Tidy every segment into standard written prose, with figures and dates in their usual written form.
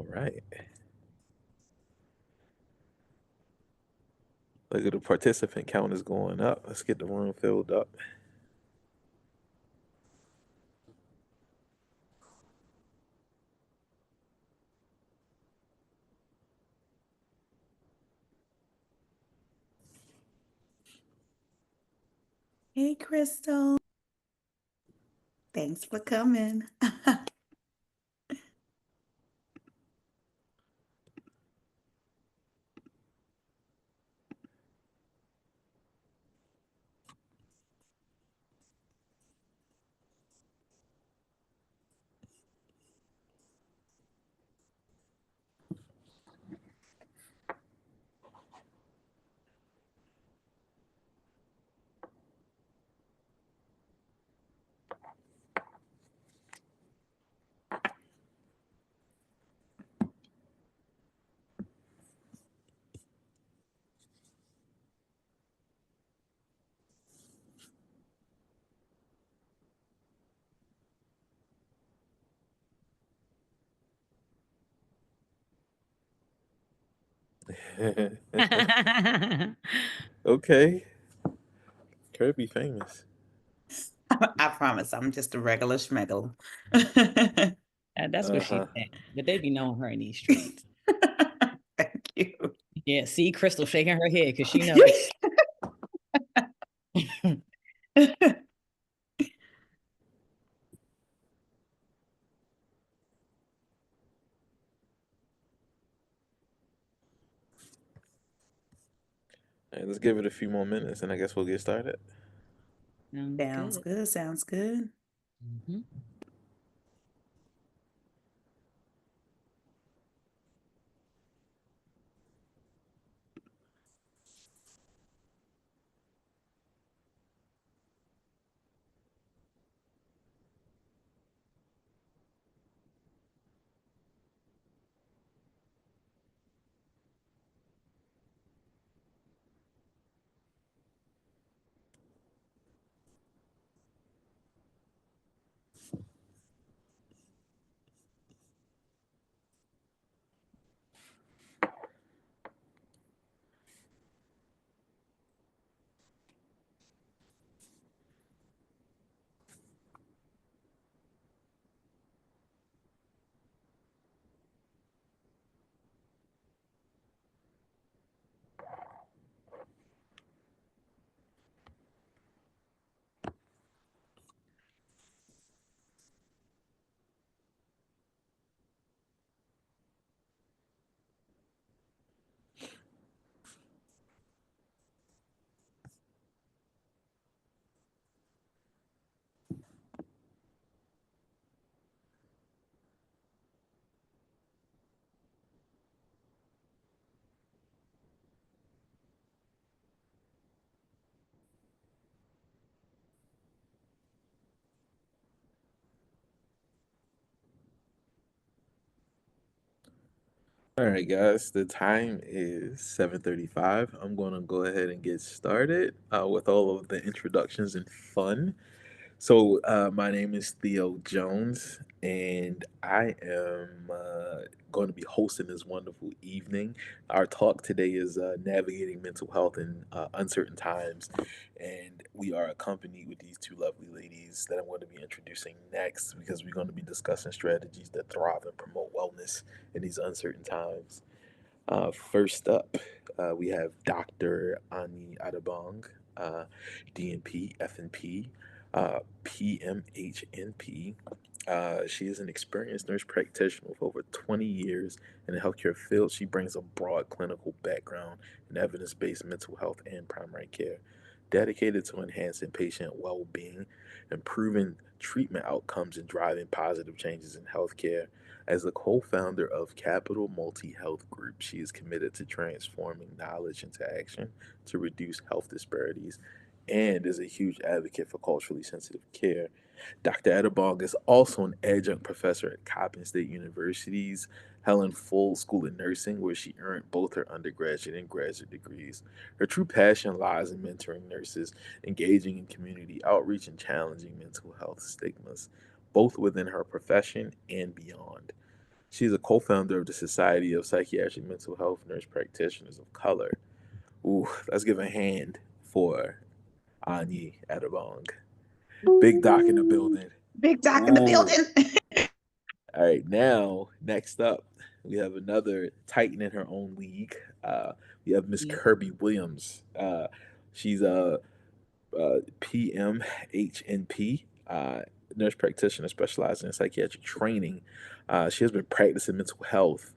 All right. Look at the participant count is going up. Let's get the room filled up. Hey, Crystal. Thanks for coming. Okay. Kirby famous. I promise I'm just a regular schmeggle. That's what she Uh-huh. said. But they be knowing her in these streets. Thank you. Yeah, see Crystal shaking her head because she knows. All right, let's give it a few more minutes and I guess we'll get started. Sounds good. Sounds good. Mm-hmm. All right, guys. The time is 7:35. I'm going to go ahead and get started with all of the introductions and fun. So, my name is Theo Jones, and I am going to be hosting this wonderful evening. Our talk today is navigating mental health in uncertain times, and we are accompanied with these two lovely ladies that I'm going to be introducing next because we're going to be discussing strategies that thrive and promote wellness in these uncertain times. First up, we have Dr. Anyi Atabong, DNP, FNP, PMHNP. She is an experienced nurse practitioner with over 20 years in the healthcare field. She brings a broad clinical background in evidence based mental health and primary care, dedicated to enhancing patient well being, improving treatment outcomes, and driving positive changes in healthcare. As the co founder of Capital Multi Health Group, she is committed to transforming knowledge into action to reduce health disparities and is a huge advocate for culturally sensitive care. Dr. Atabong is also an adjunct professor at Coppin State University's Helen Full School of Nursing, where she earned both her undergraduate and graduate degrees. Her true passion lies in mentoring nurses, engaging in community outreach, and challenging mental health stigmas, both within her profession and beyond. She's a co-founder of the Society of Psychiatric Mental Health Nurse Practitioners of Color. Ooh, let's give a hand for Anyi Atabong. Big Doc in the building. Big Doc in the Ooh. building. All right, now next up, we have another Titan in her own league. We have Miss Kirby Williams. She's a PMHNP, nurse practitioner specializing in psychiatric training. She has been practicing mental health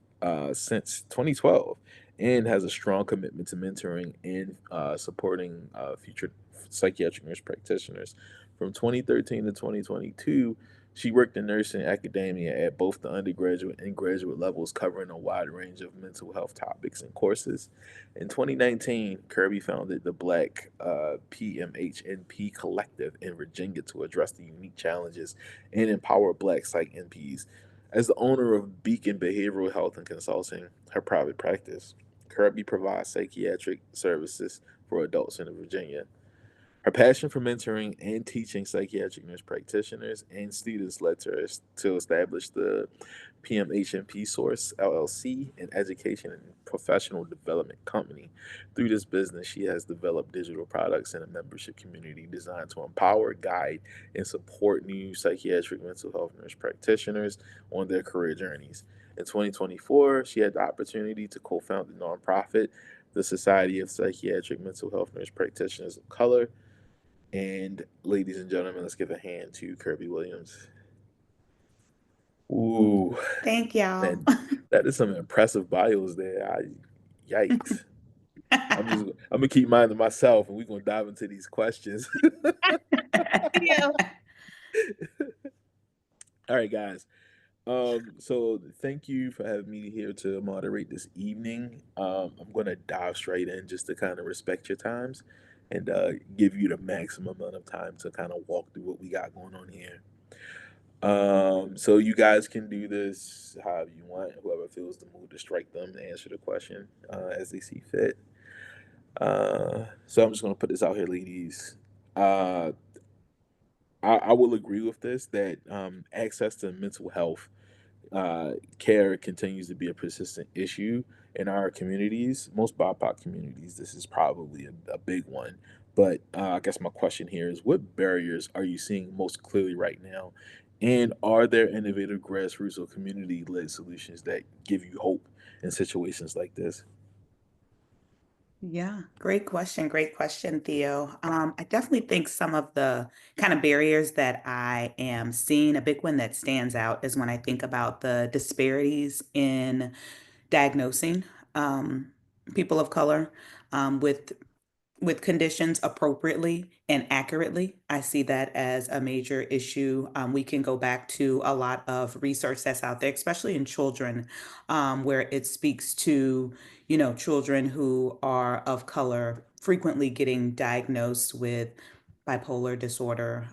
since 2012 and has a strong commitment to mentoring and supporting future psychiatric nurse practitioners. From 2013 to 2022, she worked in nursing academia at both the undergraduate and graduate levels, covering a wide range of mental health topics and courses. In 2019, Kirby founded the Black PMHNP Collective in Virginia to address the unique challenges and empower Black psych NPs. As the owner of Beacon Behavioral Health and Consulting, her private practice, Kirby provides psychiatric services for adults in Virginia. Her passion for mentoring and teaching psychiatric nurse practitioners and students led her to establish the PMHNP Source LLC, an education and professional development company. Through this business, she has developed digital products and a membership community designed to empower, guide, and support new psychiatric mental health nurse practitioners on their career journeys. In 2024, she had the opportunity to co found the nonprofit, the Society of Psychiatric Mental Health Nurse Practitioners of Color. And ladies and gentlemen, let's give a hand to Kirby Williams. Ooh, Thank y'all. that is some impressive bios there. Yikes. I'm gonna keep mine to myself, and we're gonna dive into these questions. Yeah. All right, guys. So thank you for having me here to moderate this evening. I'm gonna dive straight in just to kind of respect your times and give you the maximum amount of time to kind of walk through what we got going on here. So you guys can do this however you want. Whoever feels the mood to strike them to answer the question as they see fit. So I'm just gonna put this out here, ladies. Uh, I will agree with this that access to mental health care continues to be a persistent issue in our communities. Most BIPOC communities, this is probably a big one. But I guess my question here is, what barriers are you seeing most clearly right now? And are there innovative grassroots or community led solutions that give you hope in situations like this? Yeah, great question. Great question, Theo. I definitely think some of the kind of barriers that I am seeing, a big one that stands out is when I think about the disparities in diagnosing people of color with conditions appropriately and accurately. I see that as a major issue. We can go back to a lot of research that's out there, especially in children, where it speaks to, children who are of color frequently getting diagnosed with bipolar disorder,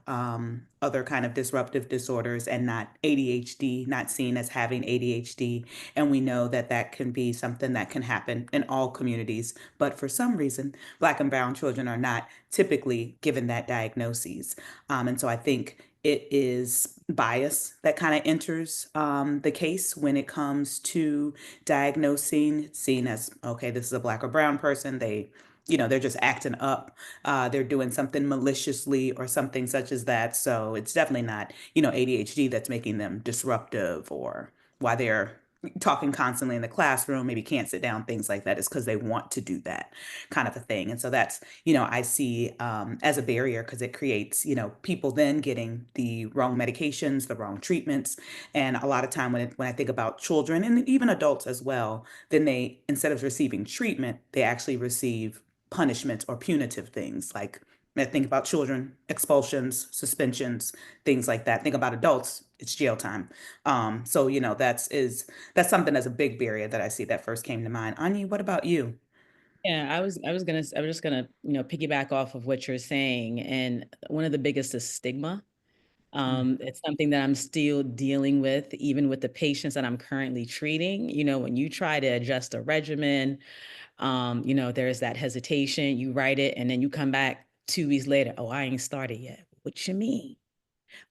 other kind of disruptive disorders, and not ADHD, not seen as having ADHD. And we know that that can be something that can happen in all communities. But for some reason, Black and Brown children are not typically given that diagnosis. And so I think it is bias that kind of enters the case when it comes to diagnosing, seen as, okay, this is a Black or Brown person. They're just acting up. They're doing something maliciously or something such as that. So it's definitely not, ADHD that's making them disruptive or why they're talking constantly in the classroom, maybe can't sit down, things like that. Is because they want to do that kind of a thing. And so that's, I see as a barrier because it creates, people then getting the wrong medications, the wrong treatments. And a lot of time when I think about children and even adults as well, then they, instead of receiving treatment, they actually receive punishments or punitive things like I think about children, expulsions, suspensions, things like that. Think about adults, it's jail time. So that's something that's a big barrier that I see that first came to mind. Anyi, what about you? Yeah, I was just gonna, piggyback off of what you're saying. And one of the biggest is stigma. It's something that I'm still dealing with, even with the patients that I'm currently treating. When you try to adjust a regimen, there's that hesitation. You write it, and then you come back 2 weeks later. Oh, I ain't started yet. What you mean?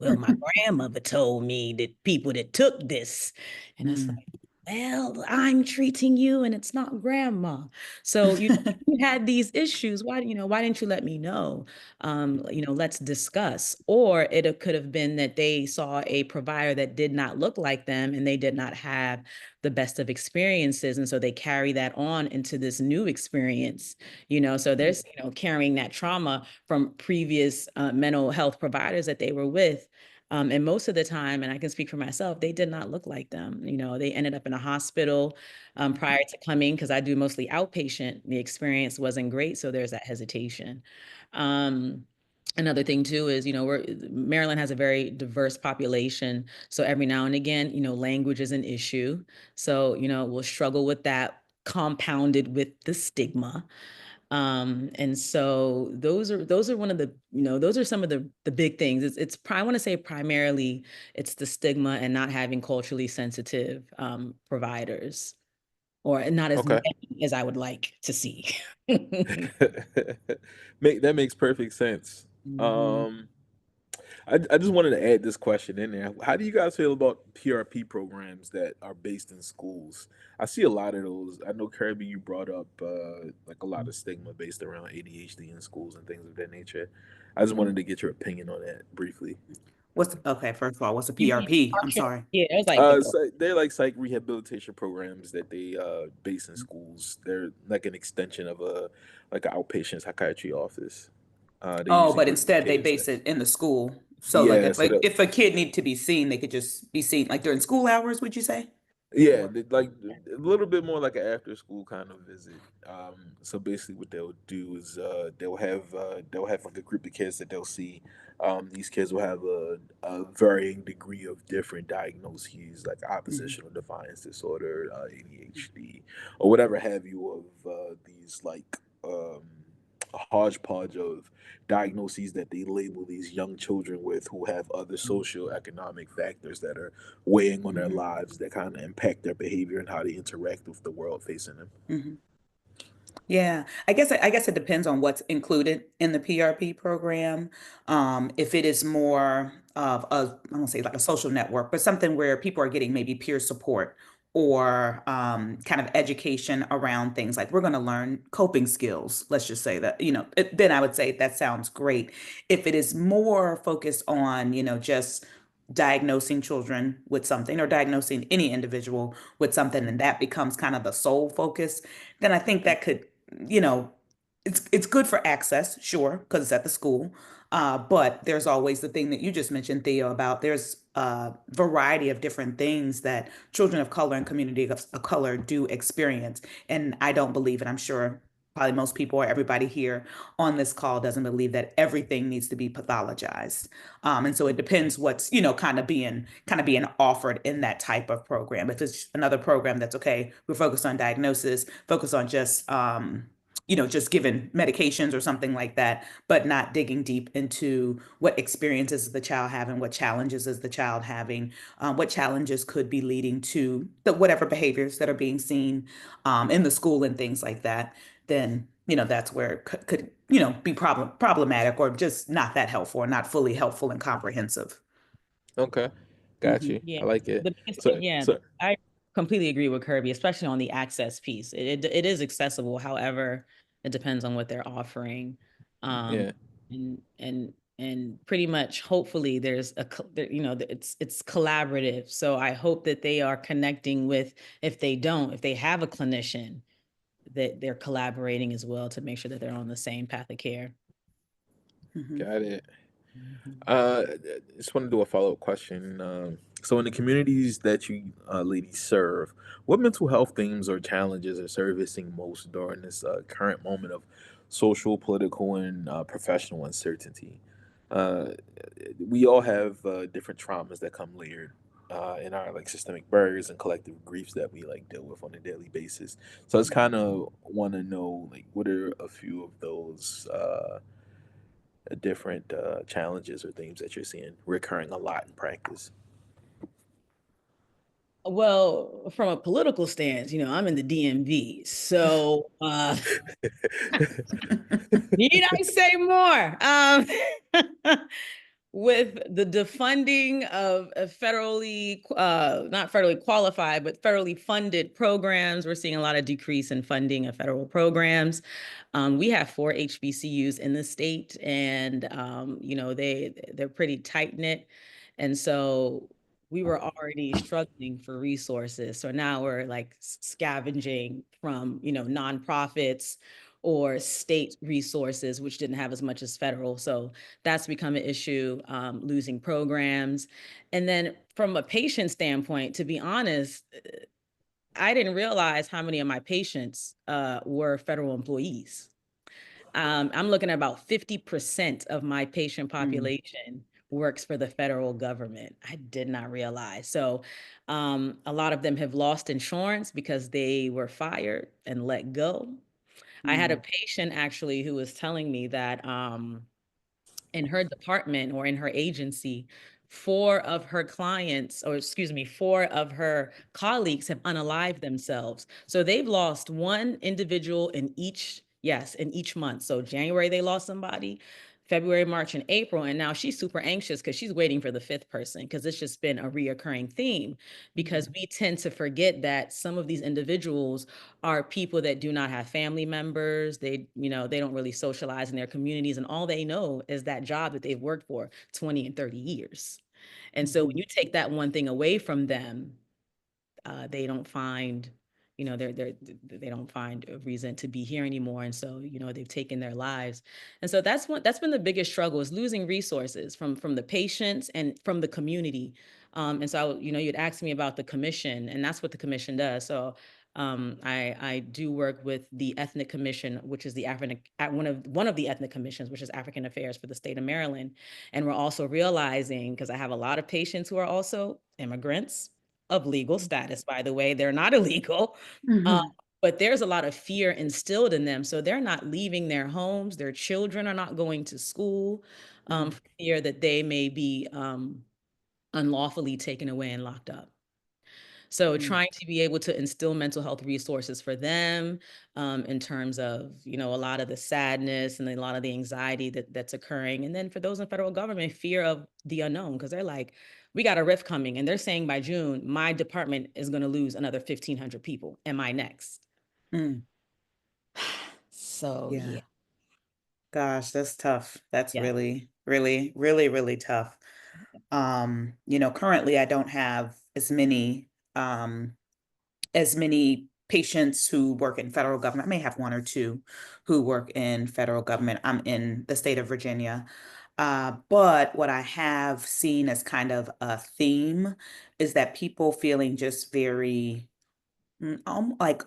well, my grandmother told me that people that took this, and it's like, well, I'm treating you and it's not grandma. So, you had these issues. Why didn't you let me know? Let's discuss. Or it could have been that they saw a provider that did not look like them and they did not have the best of experiences. And so they carry that on into this new experience, so there's, carrying that trauma from previous mental health providers that they were with. And most of the time, and I can speak for myself, they did not look like them. They ended up in a hospital prior to coming, because I do mostly outpatient. The experience wasn't great, so there's that hesitation. Another thing too is, Maryland has a very diverse population. So every now and again, language is an issue. So, we'll struggle with that, compounded with the stigma. And so those are one of the, those are some of the big things. I want to say primarily it's the stigma and not having culturally sensitive providers, or not as Okay. many as I would like to see. That makes perfect sense. Mhm. Um, I just wanted to add this question in there. How do you guys feel about PRP programs that are based in schools? I see a lot of those. I know, Kirby, you brought up like a lot of stigma based around ADHD in schools and things of that nature. I just wanted to get your opinion on that briefly. First of all, what's a You mean PRP? I'm partial? sorry. Yeah, it was like the So they're like psych rehabilitation programs that they base in schools. They're like an extension of a like an outpatient psychiatry office. They Oh, usually but work with instead they kids base that, it in the school. So like yeah, if so like that, if a kid need to be seen, they could just be seen like during school hours, would you say? yeah, Or like a little bit more like an after school kind of visit. So basically, what they'll do is they'll have like a group of kids that they'll see. These kids will have a varying degree of different diagnoses, like Mhm. oppositional defiance disorder, ADHD, or whatever have you of these like a hodgepodge of diagnoses that they label these young children with, who have other socioeconomic factors that are weighing on their Mhm. lives that kind of impact their behavior and how they interact with the world facing them. Mhm. Yeah, I guess it depends on what's included in the PRP program. If it is more of a, I won't say like a social network, but something where people are getting maybe peer support or kind of education around things like we're going to learn coping skills. Let's just say that, then I would say that sounds great. If it is more focused on, just diagnosing children with something or diagnosing any individual with something, and that becomes kind of the sole focus, then I think that could, you know, it's good for access, sure, because it's at the school. But there's always the thing that you just mentioned, Theo, about there's a variety of different things that children of color and community of color do experience. And I don't believe, and I'm sure probably most people or everybody here on this call doesn't believe that everything needs to be pathologized. And so it depends what's, kind of being offered in that type of program. If it's another program that's okay, we're focused on diagnosis, focused on just giving medications or something like that, but not digging deep into what experiences is the child having, what challenges is the child having, what challenges could be leading to the whatever behaviors that are being seen in the school and things like that. Then that's where it could be problematic or just not that helpful or not fully helpful and comprehensive. Okay, got Hmm. you. Yeah, I like it. the biggest thing, So, yeah, so I completely agree with Kirby, especially on the access piece. It is accessible. However, it depends on what they're offering. Um, yeah, and pretty much, hopefully, it's collaborative. So I hope that they are connecting with, if they have a clinician, that they're collaborating as well to make sure that they're on the same path of care. Hmm. got it. Mhm. Just want to do a follow up question. So, in the communities that you ladies serve, what mental health themes or challenges are servicing most during this current moment of social, political, and professional uncertainty? Uh, we all have different traumas that come layered in our like systemic barriers and collective griefs that we like deal with on a daily basis. So, I just kind of want to know like what are a few of those different challenges or themes that you're seeing recurring a lot in practice. Well, from a political stance, I'm in the DMV. So, need I say more? with the defunding of federally, not federally qualified, but federally funded programs, we're seeing a lot of decrease in funding of federal programs. We have 4 HBCUs in the state, and they're pretty tight knit, and so we were already struggling for resources. So now we're like scavenging from nonprofits or state resources, which didn't have as much as federal. So that's become an issue, losing programs. And then from a patient standpoint, to be honest, I didn't realize how many of my patients were federal employees. I'm looking at about 50% of my patient population works for the federal government. I did not realize. So a lot of them have lost insurance because they were fired and let go. I had a patient actually who was telling me that in her department or in her agency, 4 of her colleagues have unalived themselves. So they've lost one individual in each month. So January, they lost somebody, February, March, and April. And now she's super anxious because she's waiting for the 5th person, because it's just been a reoccurring theme, because we tend to forget that some of these individuals are people that do not have family members. They don't really socialize in their communities, and all they know is that job that they've worked for 20 and 30 years. And so when you take that one thing away from them, they don't find, they don't find a reason to be here anymore. And so, they've taken their lives. And so that's been the biggest struggle, is losing resources from the patients and from the community. And so, you'd ask me about the commission, and that's what the commission does. So I do work with the Ethnic Commission, which is the one of the ethnic commissions, which is African Affairs for the state of Maryland. And we're also realizing, because I have a lot of patients who are also immigrants of legal status, by the way, they're not illegal, but there's a lot of fear instilled in them. So they're not leaving their homes. Their children are not going to school, for fear that they may be unlawfully taken away and locked up. So trying to be able to instill mental health resources for them, in terms of, a lot of the sadness and a lot of the anxiety that's occurring. And then for those in federal government, fear of the unknown, because they're like, we got a rift coming, and they're saying by June, my department is going to lose another 1,500 people. Am I next? So, Yeah. yeah. Gosh, that's tough. That's Yeah. really, really, really, really tough. Currently I don't have as many patients who work in federal government. I may have 1 or 2 who work in federal government. I'm in the state of Virginia. But what I have seen as kind of a theme is that people feeling just very, like,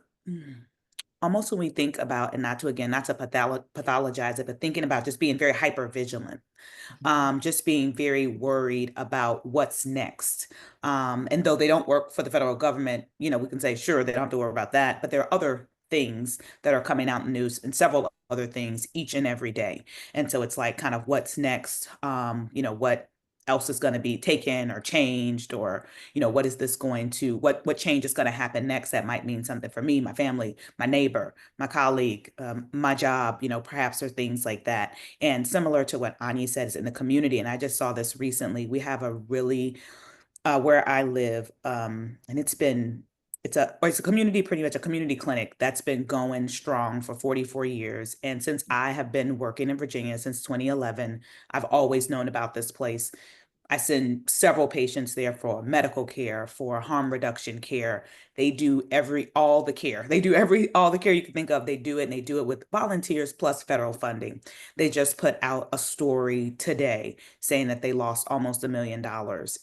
almost when we think about, and not to, again, not to pathologize it, but thinking about just being very hyper vigilant, just being very worried about what's next. And though they don't work for the federal government, we can say, sure, they don't have to worry about that. But there are other things that are coming out in the news, and several other things each and every day. And so it's like kind of what's next, what else is going to be taken or changed, or what is this going to, what change is going to happen next that might mean something for me, my family, my neighbor, my colleague, my job, perhaps, or things like that. And similar to what Anyi said, is in the community, and I just saw this recently, we have a really, where I live, and it's a community, pretty much a community clinic that's been going strong for 44 years. And since I have been working in Virginia since 2011, I've always known about this place. I send several patients there for medical care, for harm reduction care. They do all the care. They do all the care you can think of. They do it, and they do it with volunteers plus federal funding. They just put out a story today saying that they lost almost $1 million,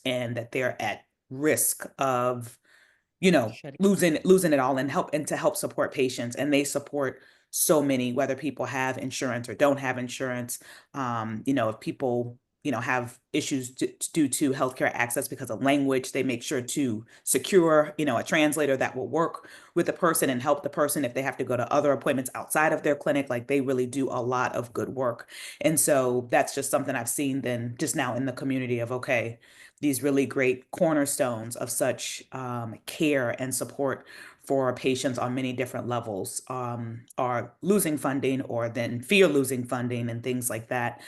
and that they're at risk of, Shutting. losing it all, and to help support patients. And they support so many, whether people have insurance or don't have insurance. If people, have issues due to healthcare access because of language, they make sure to secure, a translator that will work with the person and help the person if they have to go to other appointments outside of their clinic. Like, they really do a lot of good work. And so that's just something I've seen then just now in the community of, okay, these really great cornerstones of such, care and support for patients on many different levels, are losing funding, or then fear losing funding, and things like that.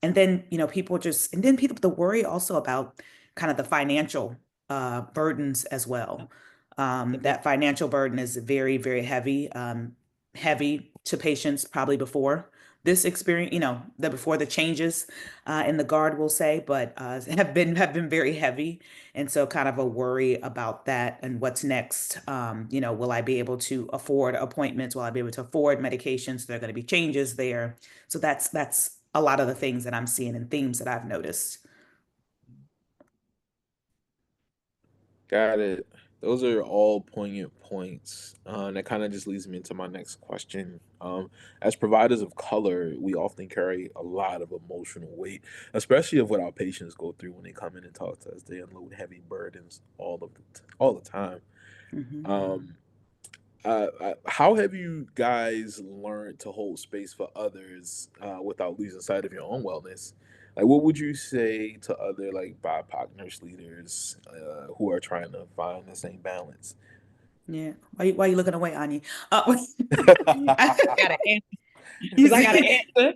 And then, and then people, the worry also about kind of the financial burdens as well. That financial burden is very, very heavy, heavy to patients probably before this experience, before the changes in the guard, we'll say, but have been very heavy. And so kind of a worry about that and what's next. Will I be able to afford appointments? Will I be able to afford medications? There are going to be changes there. So that's a lot of the things that I'm seeing and themes that I've noticed. Got it. Those are all poignant points. That kind of just leads me into my next question. As providers of color, we often carry a lot of emotional weight, especially of what our patients go through when they come in and talk to us. They unload heavy burdens all the time. Hmm. Um, how have you guys learned to hold space for others without losing sight of your own wellness? Like, what would you say to other like BIPOC nurse leaders who are trying to find the same balance? Yeah. Why you looking away, Anyi? I got an answer You because I got an see? answer.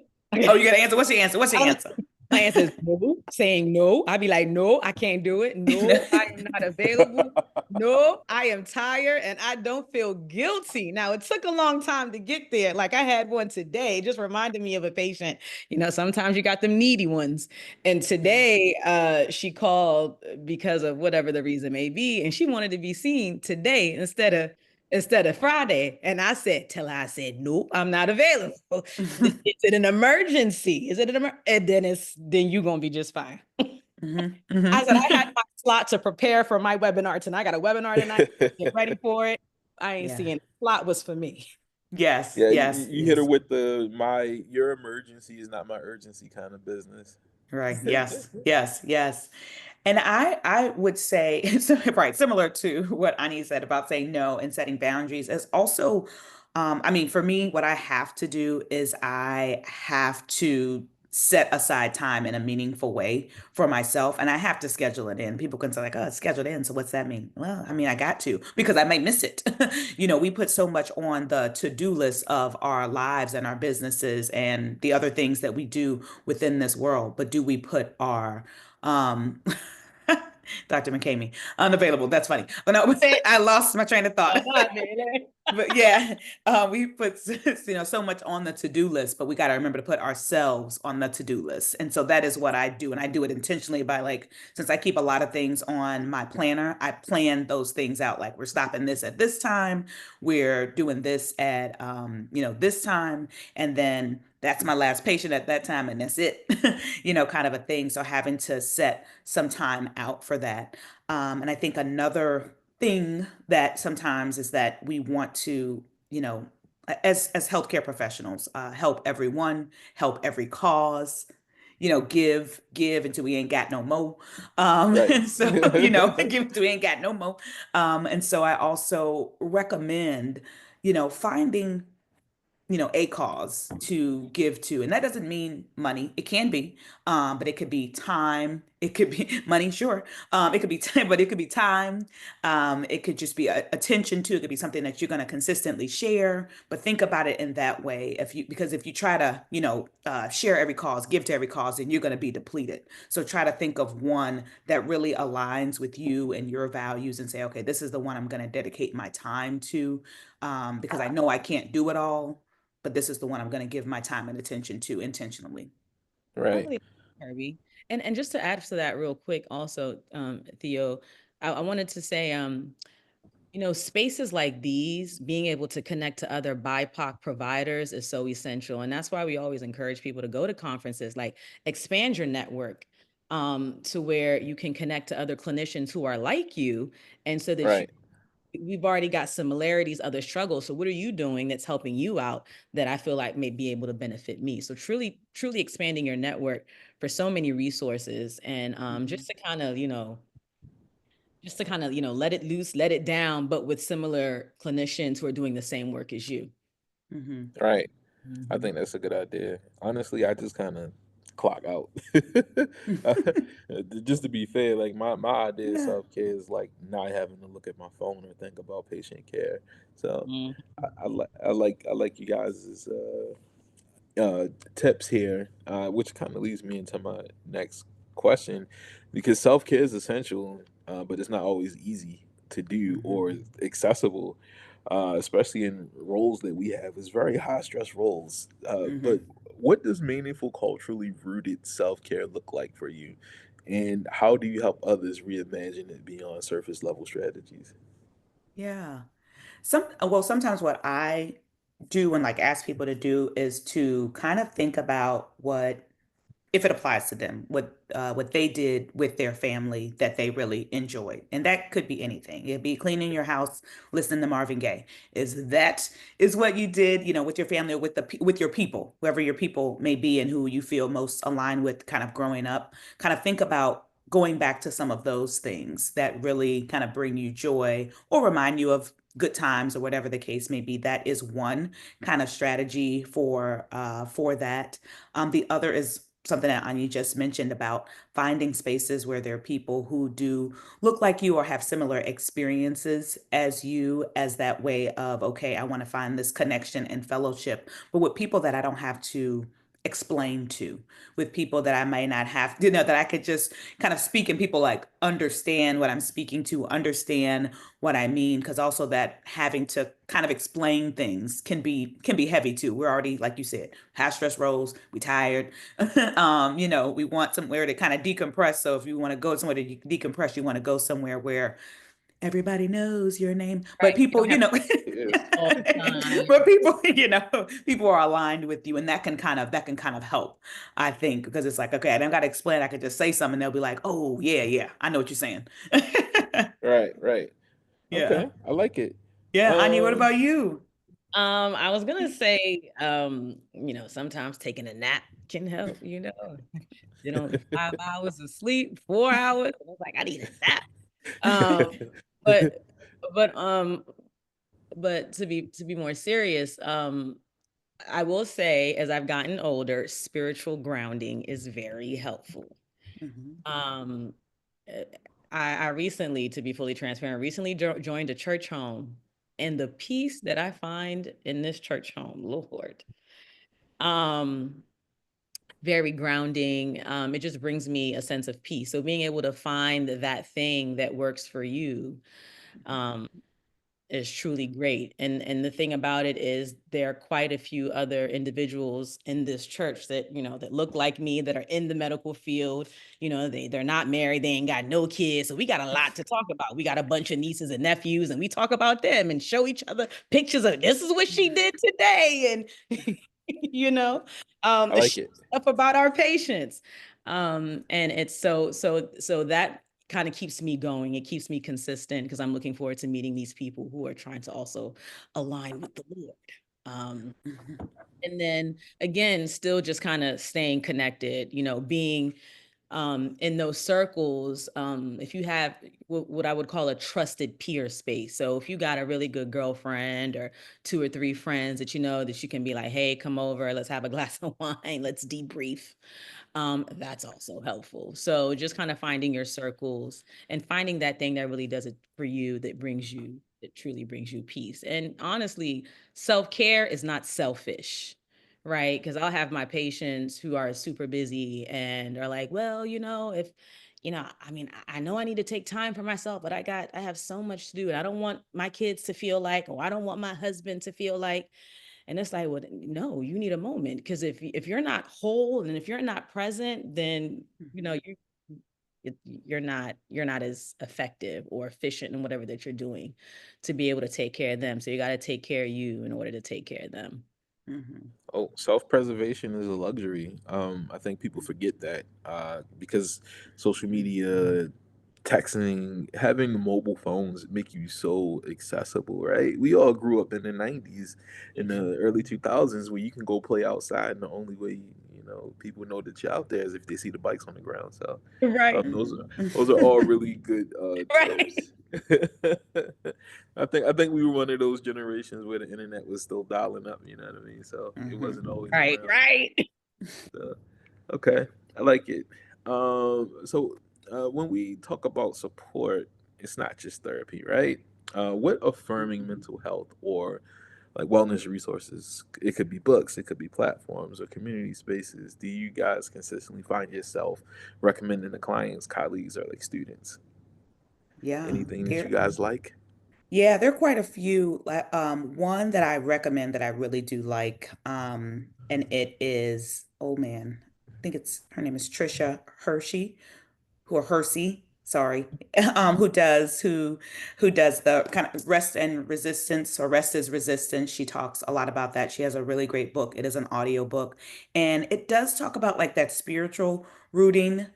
Oh, you got an answer. What's your answer? What's your I answer? My answer is no, saying no. I'd be like, no, I can't do it. No, I am not available. No, I am tired and I don't feel guilty. Now, it took a long time to get there. Like I had one today, it just reminded me of a patient. Sometimes you got them needy ones. And today, she called because of whatever the reason may be, and she wanted to be seen today instead of Friday. And I said, till I said, nope, I'm not available. Is it an emergency? Is it and then you're gonna be just fine. Hmm. I said I had Hmm. my slot to prepare for my webinar tonight. I got a webinar tonight. Get ready for it. I ain't Yeah. seeing the slot was for me. Yes, Yeah, yes, you hit her yes. with the my your emergency is not my urgency kind of business. Right. Yes, yes, yes. And I would say, so, right, similar to what Ani said about saying no and setting boundaries is also, I mean, for me, what I have to do is I have to set aside time in a meaningful way for myself, and I have to schedule it in. People can say like, "Oh, it's scheduled in." So what's that mean? Well, I mean, I got to because I might miss it. We put so much on the to-do list of our lives and our businesses and the other things that we do within this world, but do we put our um Dr. McCamey, unavailable. That's funny. But no, I lost my train of thought. But yeah, we put so much on the to-do list, but we got to remember to put ourselves on the to-do list. And so that is what I do, and I do it intentionally by like since I keep a lot of things on my planner, I plan those things out. Like we're stopping this at this time, we're doing this at this time, and then that's my last patient at that time, and that's it. Kind of a thing. So having to set some time out for that. And I think another thing that sometimes is that we want to, as healthcare professionals, help everyone, help every cause, give until we ain't got no more. Right. And so, give until we ain't got no more. And so I also recommend, finding a cause to give to. And that doesn't mean money. It can be, but it could be time. It could be money, sure. It could be time, but it could be time. It could just be attention to. It could be something that you're going to consistently share. But think about it in that way. Because if you try to, share every cause, give to every cause, then you're going to be depleted. So try to think of one that really aligns with you and your values, and say, okay, this is the one I'm going to dedicate my time to, because I know I can't do it all, but this is the one I'm going to give my time and attention to intentionally. I Right. really Kirby. And just to add to that real quick, also, Theo, I wanted to say, spaces like these, being able to connect to other BIPOC providers is so essential. And that's why we always encourage people to go to conferences, like expand your network to where you can connect to other clinicians who are like you. And so that Right. we've already got similarities, other struggles. So what are you doing that's helping you out that I feel like may be able to benefit me? So truly, truly expanding your network for so many resources, and Mhm. just to kind of, let it loose, let it down, but with similar clinicians who are doing the same work as you. Mhm. Right. I Mhm. think that's a good idea. Honestly, I just kind of clock out. Uh, just to be fair, like my idea of Yeah. self care is like not having to look at my phone or think about patient care. So Mhm. I like you guys' uh, tips here, which kind of leads me into my next question, because self care is essential, but it's not always easy to do Mhm. or accessible, especially in roles that we have. It's very high stress roles. But Mhm. what does meaningful, culturally rooted self care look like for you? And how do you help others reimagine it beyond surface level strategies? Yeah. Sometimes what I do and like ask people to do is to kind of think about what if it applies to them, what they did with their family that they really enjoyed. And that could be anything. It'd be cleaning your house, listening to Marvin Gaye. Is what you did, with your family or with your people, whoever your people may be and who you feel most aligned with kind of growing up. Kind of think about going back to some of those things that really kind of bring you joy or remind you of good times or whatever the case may be. That is one kind of strategy for that. The other is something that Anyi just mentioned about finding spaces where there are people who do look like you or have similar experiences as you, as that way of, okay, I want to find this connection and fellowship, but with people that I don't have to explain to, with people that I may not have, that I could just kind of speak and people like understand what I'm speaking to, understand what I mean, because also that having to kind of explain things can be heavy too. We're already, like you said, high stress roles, we tired. We want somewhere to kind of decompress. So if you want to go somewhere to decompress, you want to go somewhere where everybody knows your name. But Right. You people, don't have to Yeah. all the time. but people, people are aligned with you, and that can kind of help, I think, because it's like, okay, I don't got to explain. I could just say something, they'll be like, oh yeah, yeah, I know what you're saying. Right, right. Yeah, Okay, I like it. yeah. Anya, what Um, about you? I was gonna say, sometimes taking a nap can help, 5 hours of sleep, 4 hours. I was like, I need a nap. Um, but but to be more serious, I will say as I've gotten older, spiritual grounding is very helpful. Mhm. Um, uh, I recently, to be fully transparent, recently joined a church home, and the peace that I find in this church home, Lord, um, very grounding. It just brings me a sense of peace. So being able to find that thing that works for you, um, is truly great. And the thing about it is there are quite a few other individuals in this church that, that look like me, that are in the medical field. They're not married, they ain't got no kids. So we got a lot to talk about. We got a bunch of nieces and nephews, and we talk about them and show each other pictures of this is what she did today. And you know, I like it. stuff about our patients. And it's so that kind of keeps me going. It keeps me consistent because I'm looking forward to meeting these people who are trying to also align with the Lord. Um, Mhm. and then again, still just kind of staying connected, being in those circles. If you have what I would call a trusted peer space. So if you got a really good girlfriend or two or three friends that you know that you can be like, hey, come over, let's have a glass of wine, let's debrief. That's also helpful. So just kind of finding your circles and finding that thing that really does it for you, that truly brings you peace. And honestly, self-care is not selfish, right? Because I'll have my patients who are super busy and are like, well, if I mean, I know I need to take time for myself, but I have so much to do. And I don't want my kids to feel like, or I don't want my husband to feel like. And it's like, well, no, you need a moment, because if you're not whole and if you're not present, then you're not as effective or efficient in whatever that you're doing to be able to take care of them. So you got to take care of you in order to take care of them. Mhm. Oh, self-preservation is a luxury. I think people forget that because social media, texting, having mobile phones make you so accessible, right? We all grew up in the 90s, in the early 2000s, where you can go play outside, and the only way, people know that you're out there is if they see the bikes on the ground. So, Right. those are Mhm. those are all really good Right. tips. I think we were one of those generations where the internet was still dialing up. You know what I mean? So it Mhm. wasn't always Right. around. Right. So, okay, I like it. When we talk about support, it's not just therapy, right? What affirming Mhm. mental health or like wellness resources. It could be books, it could be platforms or community spaces. Do you guys consistently find yourself recommending to clients, colleagues, or like students Yeah, anything that you there. guys like? Yeah, there are quite a few. One that I recommend that I really do like, and it is, oh man, I think it's her name is Trisha Hershey, or Hersey, sorry, who does the kind of rest and resistance, or rest is resistance. She talks a lot about that. She has a really great book. It is an audio book, and it does talk about like that spiritual rooting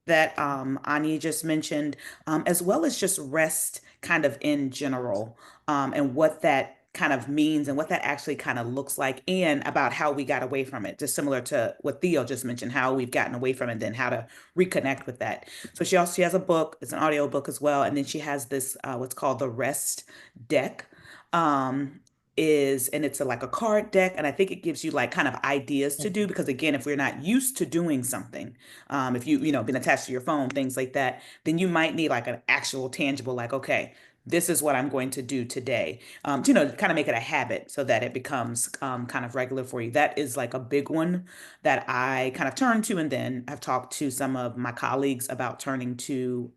that Anyi just mentioned, as well as just rest kind of in general, and what that kind of means and what that actually kind of looks like, and about how we got away from it, just similar to what Theo just mentioned, how we've gotten away from it, then how to reconnect with that. So she has a book, it's an audio book as well, and then she has this what's called the Rest Deck. Um, and it's like a card deck, and I think it gives you like kind of ideas to do, because again, if we're not used to doing something, if you know been attached to your phone, things like that, then you might need like an actual tangible, like, okay, this is what I'm going to do today, to, kind of make it a habit so that it becomes kind of regular for you. That is like a big one that I kind of turn to, and then I've talked to some of my colleagues about turning to,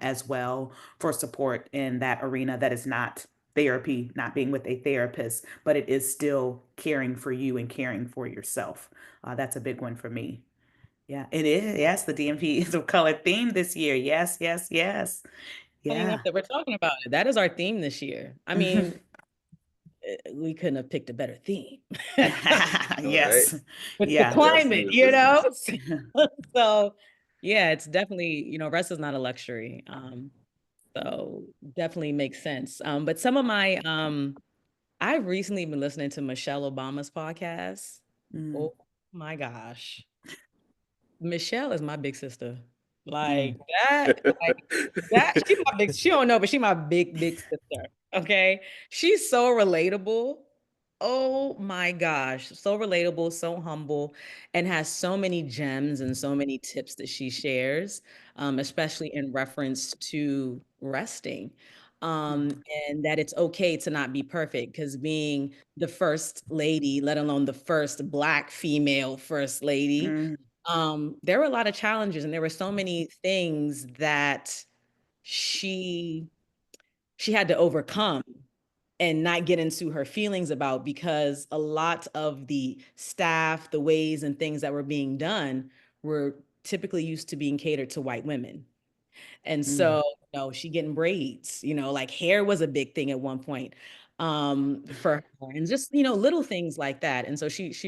as well, for support in that arena, that is not therapy, not being with a therapist, but it is still caring for you and caring for yourself. That's a big one for me. Yeah, it is. Yes, the DMP is a color theme this year. Yes, yes, yes. Funny enough Yeah. that we're talking about it. That is our theme this year. I mean, we couldn't have picked a better theme. All right. Yes. With the Yeah. climate, Definitely the you know? business. So yeah, it's definitely, rest is not a luxury. So definitely makes sense. But some of my I've recently been listening to Michelle Obama's podcast. Mm, Oh my gosh. Michelle is my big sister. mm, Like that, she's my big, she don't know, but she my big, big sister. Okay. She's so relatable. Oh my gosh. So relatable, so humble, and has so many gems and so many tips that she shares, especially in reference to resting. mm, And that it's okay to not be perfect, because being the first lady, let alone the first Black female first lady, mm, there were a lot of challenges, and there were so many things that she she had to overcome and not get into her feelings about, because a lot of the staff, the ways and things that were being done were typically used to being catered to white women. And mm. so, she getting braids, like hair was a big thing at one point, for her, and just, little things like that. And so she's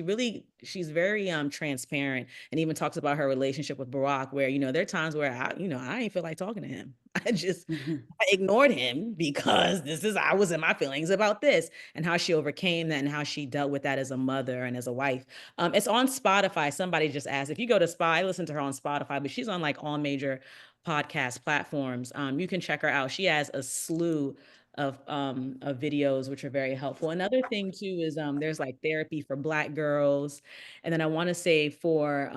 very transparent, and even talks about her relationship with Barack, where, there are times where I ain't feel like talking to him. I just Mhm, I ignored him because I was in my feelings about this, and how she overcame that, and how she dealt with that as a mother and as a wife. It's on Spotify. Somebody just asked if you go to Spotify. I listen to her on Spotify, but she's on like all major podcast platforms. You can check her out. She has a slew of videos which are very helpful. Another thing too is there's like therapy for Black girls, and then I want to say for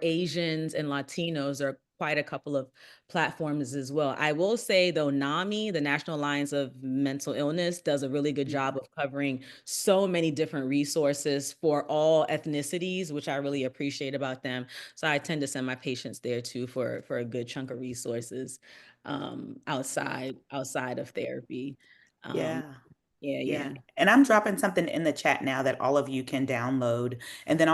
Asians and Latinos, there are quite a couple of platforms as well. I will say though, NAMI, the National Alliance of Mental Illness, does a really good job mhm, of covering so many different resources for all ethnicities, which I really appreciate about them. So I tend to send my patients there too for a good chunk of resources, outside of therapy. Um, Yeah. yeah, Yeah. yeah. And I'm dropping something in the chat now that all of you can download. And then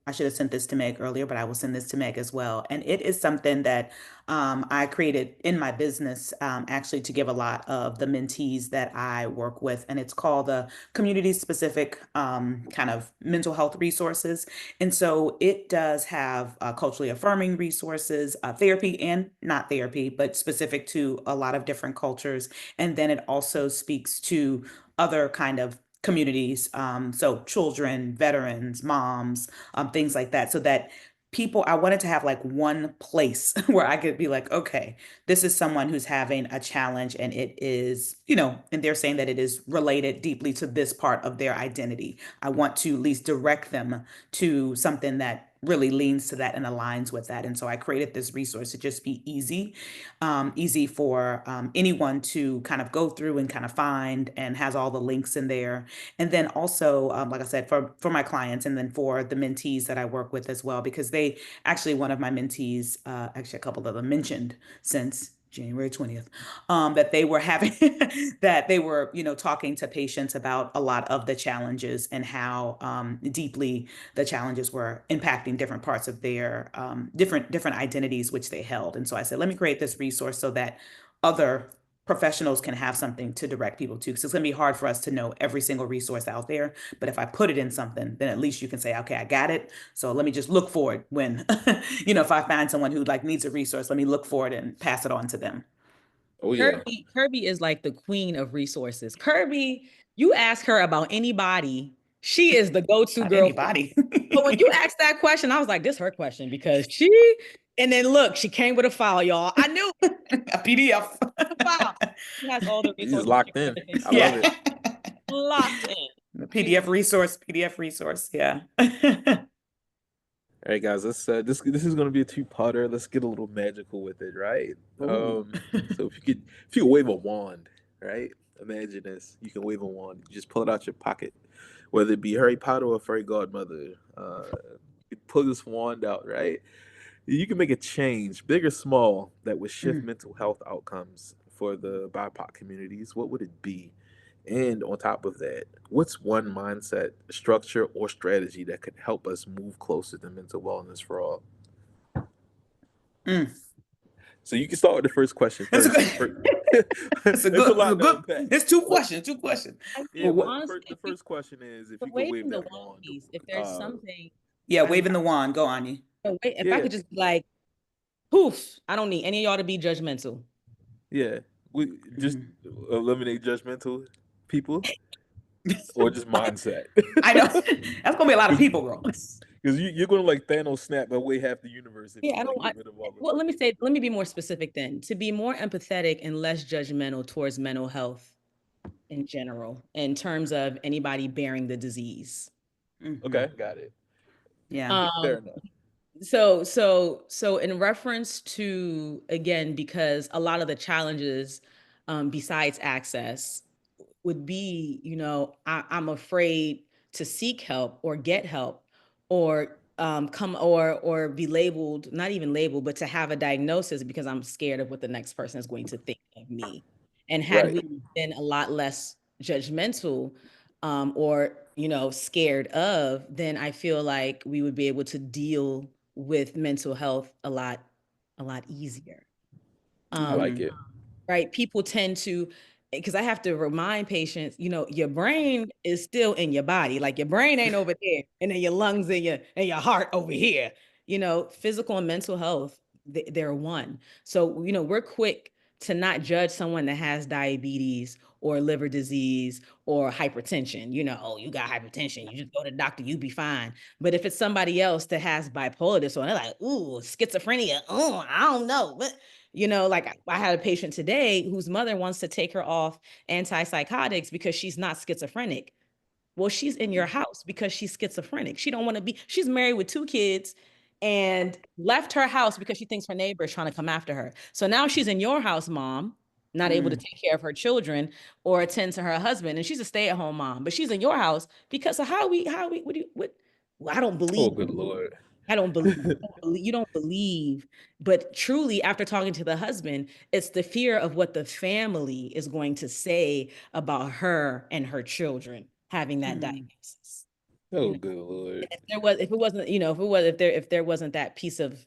I should have sent this to Meg earlier, but I will send this to Meg as well. And it is something that I created in my business, actually, to give a lot of the mentees that I work with. And it's called the Community Specific, kind of mental health resources. And so it does have culturally affirming resources, therapy and not therapy, but specific to a lot of different cultures. And then it also speaks to other kind of communities, so children, veterans, moms, things like that, so that I wanted to have like one place where I could be like, okay, this is someone who's having a challenge, and it is, and they're saying that it is related deeply to this part of their identity. I want to at least direct them to something that really leans to that and aligns with that. And so I created this resource to just be easy for anyone to kind of go through and kind of find, and has all the links in there. And then also, like I said, for my clients, and then for the mentees that I work with as well, because they actually, one of my mentees, actually a couple of them mentioned since January 20th, that they were having that they were, talking to patients about a lot of the challenges, and how deeply the challenges were impacting different parts of their different identities which they held. And so I said, let me create this resource so that other professionals can have something to direct people to, because it's going to be hard for us to know every single resource out there. But if I put it in something, then at least you can say, okay, I got it, so let me just look for it when if I find someone who like needs a resource, let me look for it and pass it on to them. Oh yeah. Kirby is like the queen of resources. Kirby, you ask her about anybody, she is the go-to Not girl for you. anybody. But when you asked that question, I was like, this is her question, because and then look, she came with a file, y'all. I knew A PDF. the file. She has all the He's resources locked in. I love Yeah. it. locked in. The PDF resource. Yeah. All right, guys. Let's this is gonna be a two-parter. Let's get a little magical with it, right? Ooh. So if you could wave a wand, right? Imagine this. You can wave a wand. You just pull it out your pocket, whether it be Harry Potter or Fairy Godmother. You pull this wand out, right? You can make a change, big or small, that would shift Mm, mental health outcomes for the BIPOC communities. What would it be? And on top of that, what's one mindset, structure, or strategy that could help us move closer to mental wellness for all? mm. So you can start with the first question That's a first. good. So the first, It's a it's a good. It's a lot to good. unpack. It's two But questions. Two questions. I yeah, mean, Well, but honestly, the first question is if for you could waving wave the that wand wand. piece, if there's something yeah, I waving the wand. Go on you. if I Yeah, could just be like, poof, I don't need any of y'all to be judgmental. yeah. We just Mhm. eliminate judgmental people or just mindset. I know that's gonna be a lot of people, girl. Because you're going to like Thanos snap away half the universe if Yeah, you I like don't. get rid of all of Well, them. let me be more specific then. To be more empathetic and less judgmental towards mental health in general, in terms of anybody bearing the disease. Hmm. Okay, got it. Yeah. Fair Um, enough. so in reference to, again, because a lot of the challenges, besides access, would be, I'm afraid to seek help or get help, or come or be labeled, not even labeled, but to have a diagnosis, because I'm scared of what the next person is going to think of me. And had Right. we been a lot less judgmental, or scared of, then I feel like we would be able to deal with mental health a lot easier. I like Um, it. right? People tend to, because I have to remind patients, your brain is still in your body. Like your brain ain't over there, and then your lungs and your heart over here. Physical and mental health, they're one. So, we're quick to not judge someone that has diabetes or liver disease or hypertension. Oh, you got hypertension. You just go to the doctor, you be fine. But if it's somebody else that has bipolar disorder, they're like, ooh, schizophrenia. Oh, I don't know. But like I had a patient today whose mother wants to take her off antipsychotics because she's not schizophrenic. Well, she's in your house because she's schizophrenic. She don't want to be, she's married with two kids and left her house because she thinks her neighbor is trying to come after her. So now she's in your house, mom, not able to Mm, take care of her children or attend to her husband. And she's a stay-at-home mom, but she's in your house because of what do you, what, well, I don't Oh, believe. good Lord. I don't believe you don't believe, but truly, after talking to the husband, it's the fear of what the family is going to say about her and her children having that mm, diagnosis. You Oh, know, good Lord. if it wasn't, if there wasn't that piece of,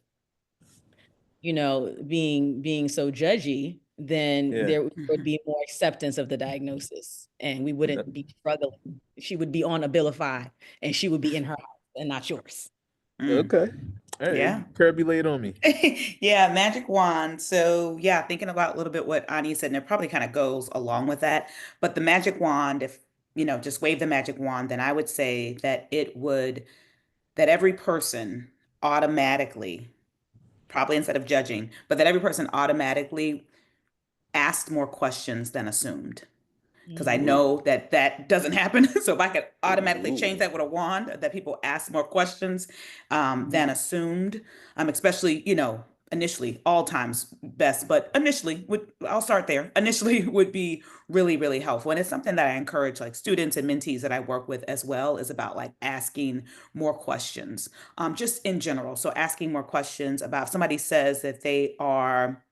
being so judgy, then Yeah. there would mhm, be more acceptance of the diagnosis, and we No- wouldn't be struggling. She would be on Abilify, and she would be in her house and not yours. mm. Okay. All right. Yeah. Kirby laid on me. Yeah, magic wand. So yeah, thinking about a little bit what Ani said, and it probably kind of goes along with that. But the magic wand, if just wave the magic wand, then I would say that that every person automatically, probably instead of judging, but that every person automatically asked more questions than assumed. because I Mhm. know that that doesn't happen. So if I could automatically change Ooh. that with a wand, that people ask more questions than assumed, especially, initially, all times best, but initially I'll start there. Initially would be really, really helpful. And it's something that I encourage like students and mentees that I work with as well, is about like asking more questions, just in general. So asking more questions about if somebody says that they are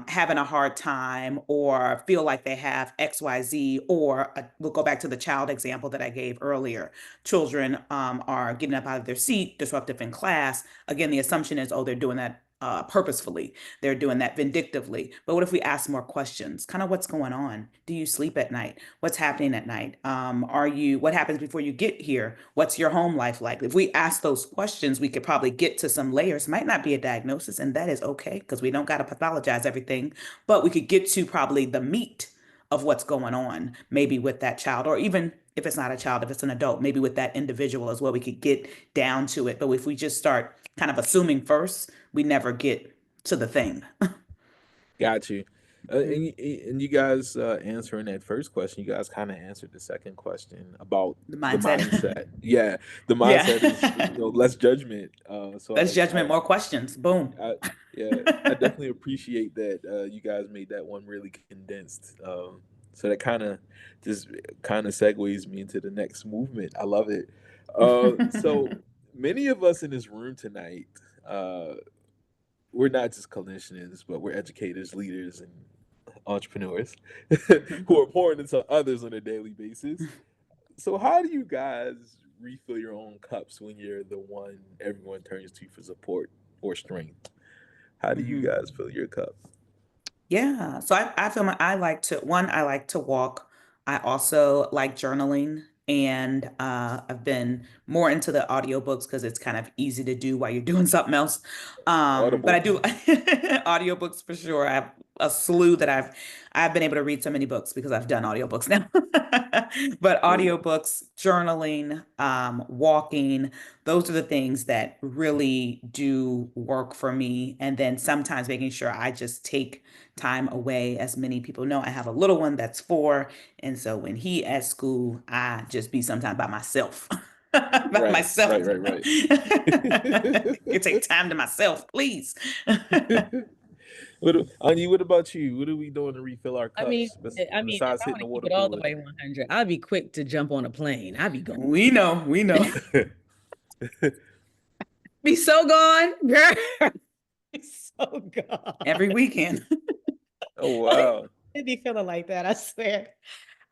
having a hard time or feel like they have XYZ, or we'll go back to the child example that I gave earlier. Children are getting up out of their seat, disruptive in class. Again, the assumption is, oh, they're doing that purposefully. They're doing that vindictively. But what if we ask more questions? Kind of what's going on? Do you sleep at night? What's happening at night? What happens before you get here? What's your home life like? If we ask those questions, we could probably get to some layers. Might not be a diagnosis, and that is okay because we don't got to pathologize everything, but we could get to probably the meat of what's going on, maybe with that child, or even if it's not a child, if it's an adult, maybe with that individual as well. We could get down to it. But if we just start kind of assuming first, we never get to the thing. Got you. Mhm. And you guys answering that first question, you guys kind of answered the second question about The the mindset. mindset. Yeah, the Yeah. mindset is less judgment. So Less judgment, more questions. Boom. I yeah, I definitely appreciate that you guys made that one really condensed. So that kind of segues me into the next movement. I love it. So many of us in this room tonight, uh, we're not just clinicians, but we're educators, leaders, and entrepreneurs who are pouring into others on a daily basis. So, how do you guys refill your own cups when you're the one everyone turns to for support or strength? How do you Mhm. guys fill your cup? Yeah. So I feel I like to, one, I like to walk. I also like journaling. And I've been more into the audiobooks because it's kind of easy to do while you're doing something else. But I Audible. do audiobooks for sure. I have a slew that I've been able to read so many books because I've done audiobooks now. But Ooh, audiobooks, journaling, walking, those are the things that really do work for me. And then sometimes making sure I just take time away. As many people know, I have a little one that's 4. And so when he at school, I just be sometimes by myself. By right, right, myself. right, right. You take time to myself, please. Anyi, what about you? What are we doing to refill our I mean, cups if besides I hitting want the to keep water it all the cooler? way 100, I'll be quick to jump on a plane. I'll be gone. We know, we know. Be so gone, girl. Be so gone. Every weekend. Oh I wow. be feeling like that, I swear.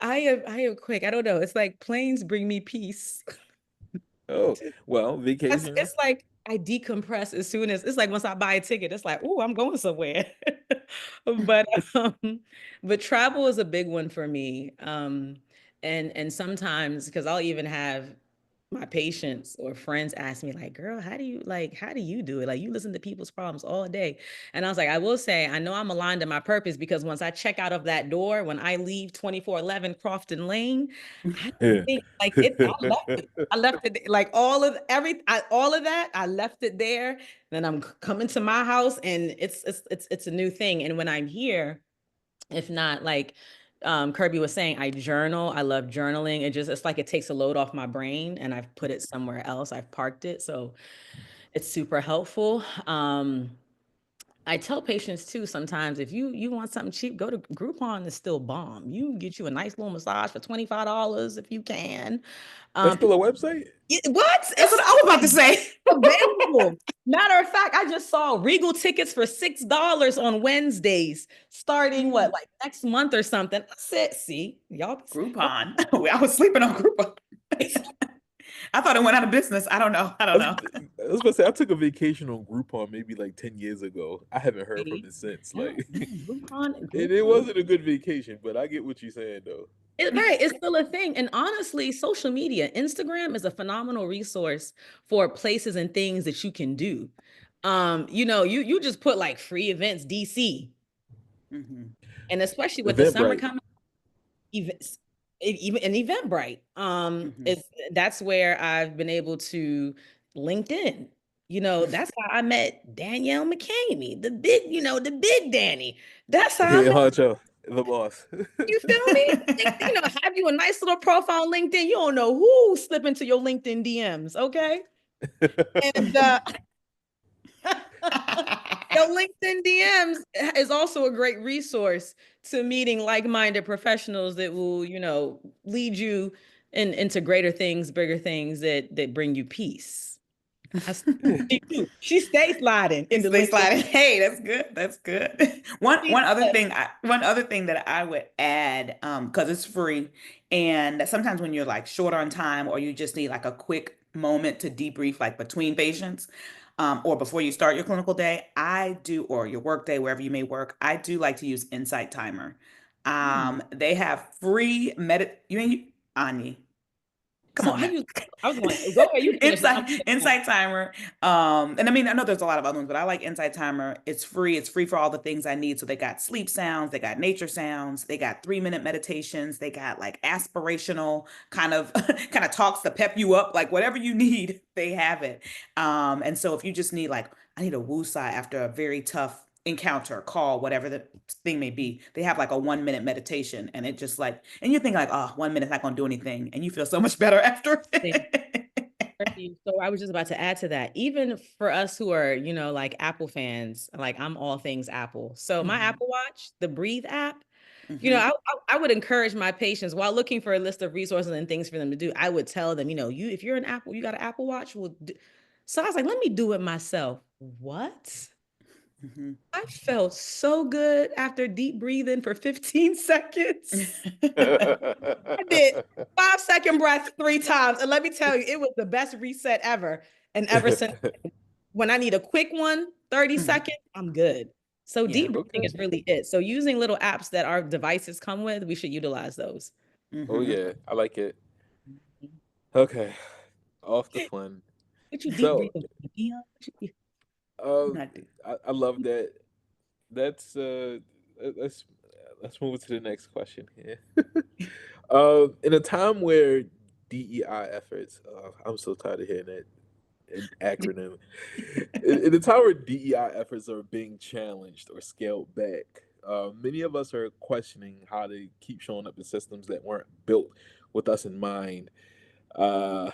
I am quick. I don't know. It's like planes bring me peace. Oh well, vacation. It's like I decompress as soon as it's like once I buy a ticket, it's like, oh, I'm going somewhere. But but travel is a big one for me. And sometimes because I'll even have my patients or friends ask me like, girl, how do you do it? Like you listen to people's problems all day. And I was like, I will say, I know I'm aligned to my purpose because once I check out of that door, when I leave 2411 Crofton Lane, I don't think like it, I left it like all of that. I left it there. Then I'm coming to my house, and it's a new thing. And when I'm here, if not like Kirby was saying, I journal. I love journaling. It's like it takes a load off my brain, and I've put it somewhere else. I've parked it, so it's super helpful. I tell patients too sometimes if you want something cheap, go to Groupon is still bomb. You can get you a nice little massage for $25 if you can. That's Um, still a website? what? That's what I was about to say. Available. Matter of fact, I just saw Regal tickets for $6 on Wednesdays, starting what, like next month or something. I said, see, y'all. Groupon. I was sleeping on Groupon. I thought it went out of business. I don't know. I I don't was, know. I was about to say I took a vacation on Groupon maybe like 10 years ago. I haven't heard from See? it since. No, Like, no, Groupon, it Groupon. wasn't a good vacation, but I get what you're saying though. Right, it's still a thing. And honestly, social media, Instagram is a phenomenal resource for places and things that you can do. You just put like free events DC, Mhm. and especially with the summer Eventbrite. coming, events, even an Eventbrite, Mhm. is that's where I've been able to LinkedIn. That's how I met Danielle McCamey, the big Danny. That's how I Here, met Honcho. The boss. You feel me? Have you a nice little profile on LinkedIn. You don't know who slip into your LinkedIn DMs, okay? And your LinkedIn DMs is also a great resource to meeting like-minded professionals that will, lead you into greater things, bigger things that bring you peace. She stays sliding in the They LinkedIn. sliding. Hey, that's good. That's good. One She one other does. thing one other thing that I would add, because it's free, and sometimes when you're like short on time or you just need like a quick moment to debrief, like between patients, or before you start your clinical day, I do, or your work day, wherever you may work, I do like to use Insight Timer. Hmm. They have free Anyi, come So on now. I was going, go ahead, you can finish. Insight Timer. And I mean, I know there's a lot of other ones, but I like Insight Timer. It's free. It's free for all the things I need. So they got sleep sounds, they got nature sounds, they got 3-minute meditations, they got like aspirational kind of kind of talks to pep you up, like whatever you need, they have it. And so if you just need like, I need a woosah after a very tough encounter, call, whatever the thing may be, they have like a 1-minute meditation, and it just like, and you think like, oh, 1 minute's not gonna do anything, and you feel so much better after. So I was just about to add to that. Even for us who are, like Apple fans, like I'm all things Apple. So my Hmm. Apple Watch, the Breathe app, Hmm. I would encourage my patients while looking for a list of resources and things for them to do. I would tell them, if you're an Apple, you got an Apple Watch. So I was like, let me do it myself. What? Hmm. I felt so good after deep breathing for 15 seconds. I did 5-second breath 3 times. And let me tell you, it was the best reset ever. And ever since, when I need a quick one, 30 Hmm. seconds, I'm good. So Yeah. deep breathing Okay. is really it. So using little apps that our devices come with, we should utilize those. Oh Hmm. yeah, I like it. Okay, off the fun. Would you deep So, breathe? Yeah. um, Not do. I love that. That's let's let's move to the next question here. In a time where DEI efforts, I'm so tired of hearing that an acronym. In a time where DEI efforts are being challenged or scaled back, many of us are questioning how to keep showing up in systems that weren't built with us in mind. Uh,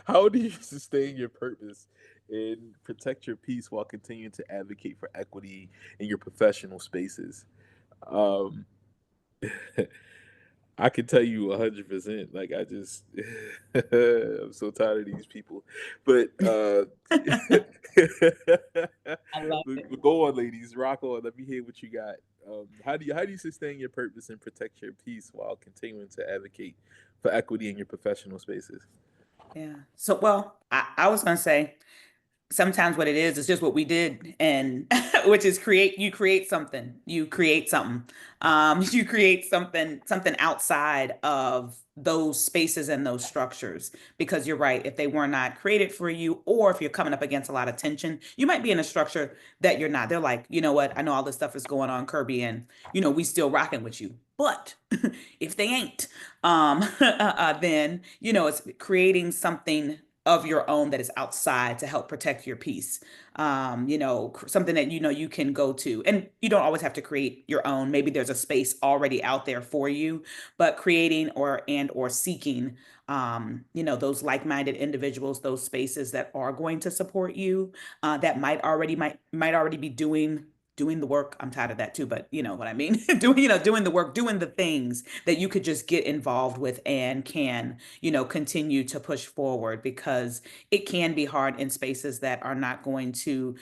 how do you sustain your purpose and protect your peace while continuing to advocate for equity in your professional spaces? Um, I can tell you 100%. Like I just, I'm so tired of these people. But I love it. but go on, ladies, rock on. Let me hear what you got. How do you sustain your purpose and protect your peace while continuing to advocate for equity in your professional spaces? Yeah. So, well, I was gonna say, sometimes what it is just what we did, and which is create something, you create something outside of those spaces and those structures, because you're right, if they were not created for you, or if you're coming up against a lot of tension, you might be in a structure that you're not. They're like, you know what, I know all this stuff is going on, Kirby, and we still rocking with you, but if they ain't, then it's creating something of your own that is outside to help protect your peace. Something that you can go to, and you don't always have to create your own. Maybe there's a space already out there for you, but creating or seeking, those like-minded individuals, those spaces that are going to support you, that might already be doing the work. I'm tired of that too, but you know what I mean. Doing the work, doing the things that you could just get involved with and can, continue to push forward, because it can be hard in spaces that are not going to,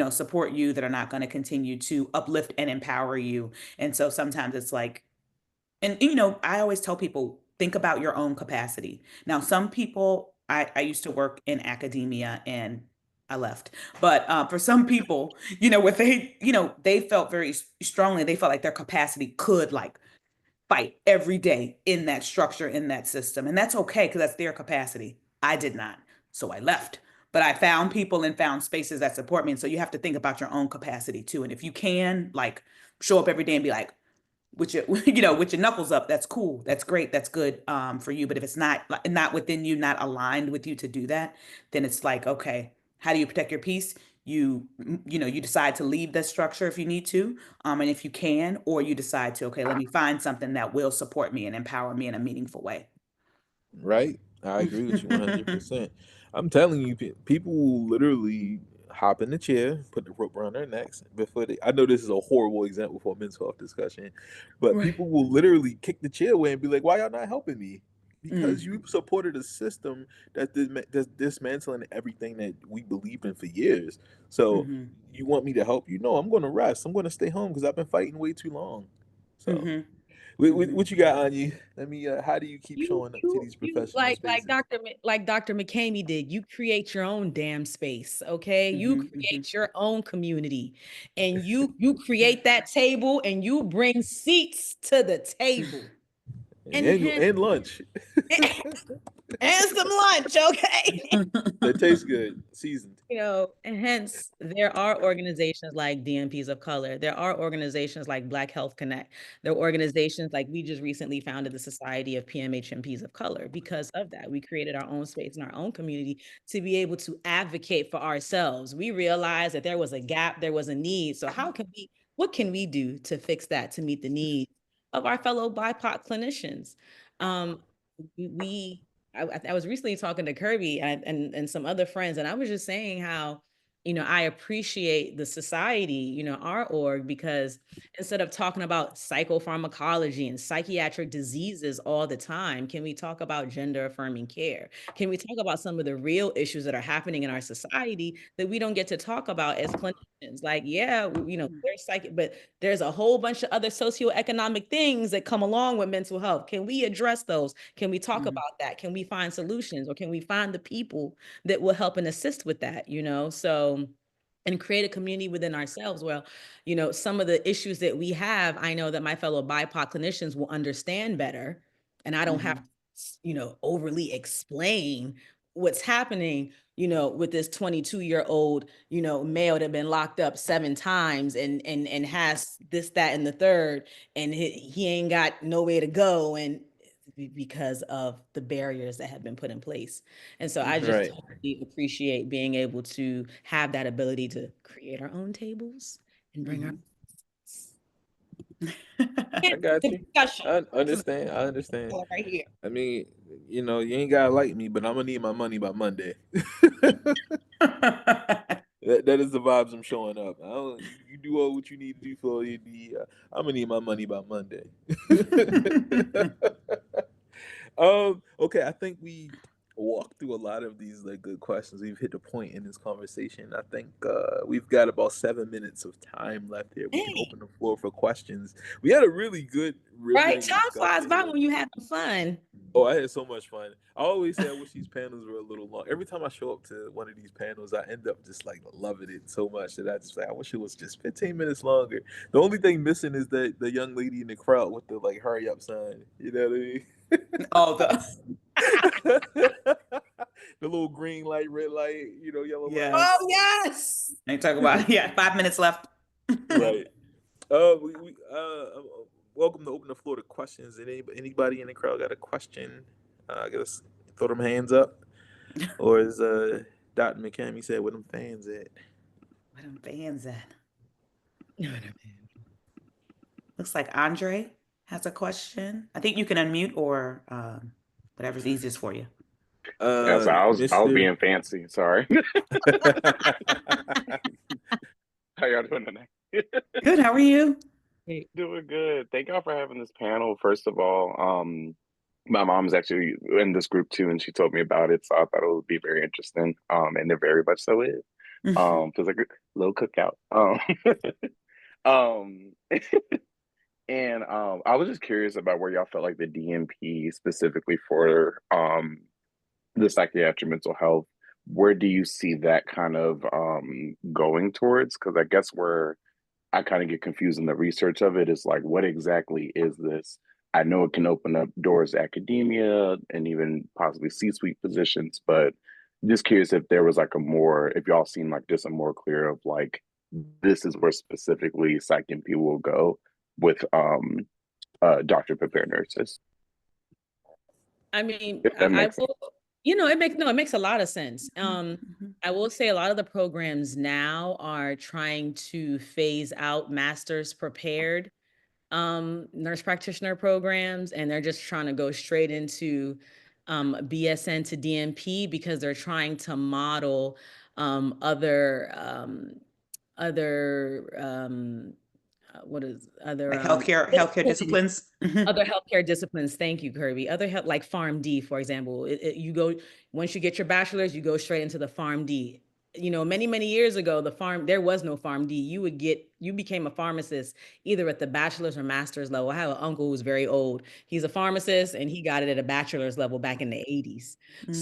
support you, that are not going to continue to uplift and empower you. And so sometimes it's like, and I always tell people, think about your own capacity. Now, some people, I used to work in academia, and I left. But for some people, what they felt very strongly, they felt like their capacity could like fight every day in that structure, in that system. And that's okay, because that's their capacity. I did not. So I left. But I found people and found spaces that support me. And so you have to think about your own capacity too. And if you can, like, show up every day and be like, with your with your knuckles up, that's cool, that's great, that's good, for you. But if it's not within you, not aligned with you to do that, then it's like, okay, how do you protect your peace? you decide to leave the structure if you need to, and if you can, or you decide to, okay, let me find something that will support me and empower me in a meaningful way. Right? I agree with you 100%. I'm telling you, people will literally hop in the chair, put the rope around their necks before they. I know this is a horrible example for a mental health discussion, but Right. people will literally kick the chair away and be like, "Why y'all not helping me?" Because Mm, you supported a system that's dismantling everything that we believed in for years. So mm-hmm, you want me to help you? No, I'm going to rest. I'm going to stay home because I've been fighting way too long. So mm-hmm, mm-hmm. what you got, Anyi? Let me. How do you keep You, showing up to you, these you professional spaces? Like Dr. McCamey did. You create your own damn space, okay? You Mm-hmm, mm-hmm. create your own community, and you create that table, and you bring seats to the table, and hence And lunch and some lunch, okay? that tastes good, seasoned. And hence there are organizations like DMPs of Color. There are organizations like Black Health Connect. There are organizations like we just recently founded the Society of PMHMPs of Color. Because of that, we created our own space in our own community to be able to advocate for ourselves. We realized that there was a gap, there was a need. So what can we do to fix that, to meet the needs of our fellow BIPOC clinicians? Um, we I was recently talking to Kirby and some other friends, and I was just saying how, I appreciate the society, our org, because instead of talking about psychopharmacology and psychiatric diseases all the time, can we talk about gender affirming care? Can we talk about some of the real issues that are happening in our society that we don't get to talk about as clinicians? Like, yeah, there's psychic, but there's a whole bunch of other socioeconomic things that come along with mental health. Can we address those? Can we talk Mm-hmm. about that? Can we find solutions, or can we find the people that will help and assist with that? So, and create a community within ourselves. Well, some of the issues that we have, I know that my fellow BIPOC clinicians will understand better, and I don't have Mm-hmm. to, overly explain what's happening, with this 22-year-old, male that been locked up 7 times and has this, that, and the third, and he ain't got nowhere to go, and because of the barriers that have been put in place. And so I just Right. totally appreciate being able to have that ability to create our own tables and bring our I got you. discussion. I This is understand. I understand. right here. I mean, you ain't gotta like me, but I'm gonna need my money by Monday. That is the vibes I'm showing up. You do all what you need to do for you. I'm gonna need my money by Monday. Okay, I think we walked through a lot of these like good questions. We've hit the point in this conversation. I think we've got about 7 minutes of time left here. We can Dang, open the floor for questions. We had a really good, right? riveting Time flies discussion by here. when you're having fun. Oh, I had so much fun. I always say I wish these panels were a little long. Every time I show up to one of these panels, I end up just like loving it so much that I just like I wish it was just 15 minutes longer. The only thing missing is the young lady in the crowd with the like hurry up sign. You know what I mean? Oh, the The little green light, red light, yellow light. yes. Oh, yes. I talk about yeah, 5 minutes left. Right. We welcome to open the floor to questions. Anybody in the crowd got a question? I guess throw them hands up. Or as Dr. McCamey said, where them fans at? Where them fans at? Looks like Andre has a question. I think you can unmute or whatever's easiest for you. Yeah, so I was Mr. being fancy. Sorry. How y'all doing tonight? Good. How are you? Doing good. Thank y'all for having this panel. First of all, my mom's actually in this group too, and she told me about it, so I thought it would be very interesting. And it very much so is. Feels like a little cookout. Um, and I was just curious about where y'all felt like the DMP specifically for the psychiatric mental health, where do you see that kind of going towards? Because I guess where I kind of get confused in the research of it is like, what exactly is this? I know it can open up doors to academia and even possibly C-suite positions, but just curious if there was like if y'all seen like just a more clear of like, this is where specifically psych NP will go with doctor prepared nurses, I mean, if that I makes sense. will. It makes a lot of sense. Mhm. I will say a lot of the programs now are trying to phase out master's prepared nurse practitioner programs, and they're just trying to go straight into BSN to DNP because they're trying to model other what is other Like healthcare disciplines. Mhm. other healthcare disciplines. Thank you, Kirby. Other health, like PharmD, for example. You go, once you get your bachelor's, you go straight into the PharmD. Many years ago, there was no PharmD. You became a pharmacist either at the bachelor's or master's level. I have an uncle who's very old. He's a pharmacist and he got it at a bachelor's level back in the 80s. Mm.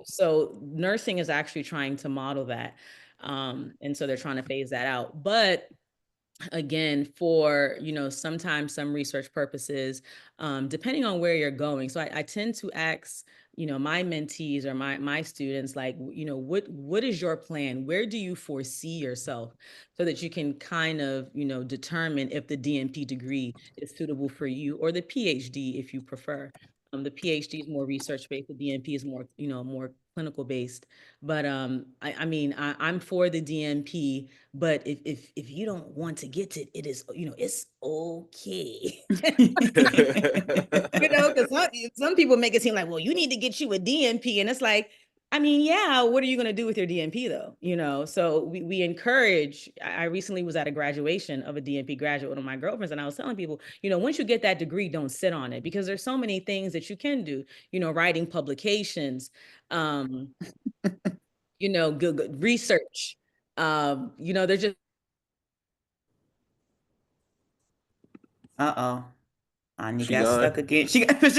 So nursing is actually trying to model that. And so they're trying to phase that out. But again, for sometimes some research purposes, depending on where you're going, so I tend to ask my mentees or my students, like, what is your plan? Where do you foresee yourself, so that you can kind of determine if the DNP degree is suitable for you, or the PhD if you prefer. The PhD is more research based, the DNP is more clinical based. But I'm for the DNP, but if you don't want to get it, it is, it's okay. Because some people make it seem like, well, you need to get you a DNP. And it's like, yeah, what are you going to do with your DNP though? So we encourage. I recently was at a graduation of a DNP graduate, one of my girlfriends, and I was telling people, once you get that degree, don't sit on it, because there's so many things that you can do, writing publications, good research. They're just. Uh-oh. Anyi She got gone. stuck again. She got stuck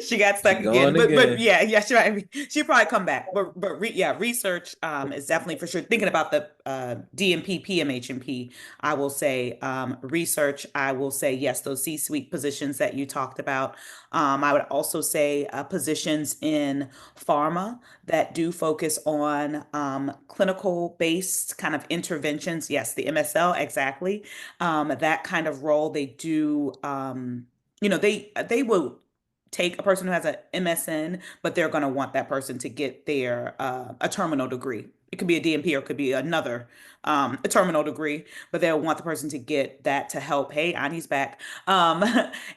She again. gone But again. yeah, she might. She'll probably come back. But research is definitely for sure. Thinking about the DMP, PMHMP, I will say research. I will say yes, those C-suite positions that you talked about. I would also say positions in pharma that do focus on clinical based kind of interventions. Yes, the MSL, exactly. That kind of role they do. They will take a person who has a MSN, but they're going to want that person to get their a terminal degree. It could be a DMP or it could be another a terminal degree, but they'll want the person to get that to help. Hey, Annie's back. Um,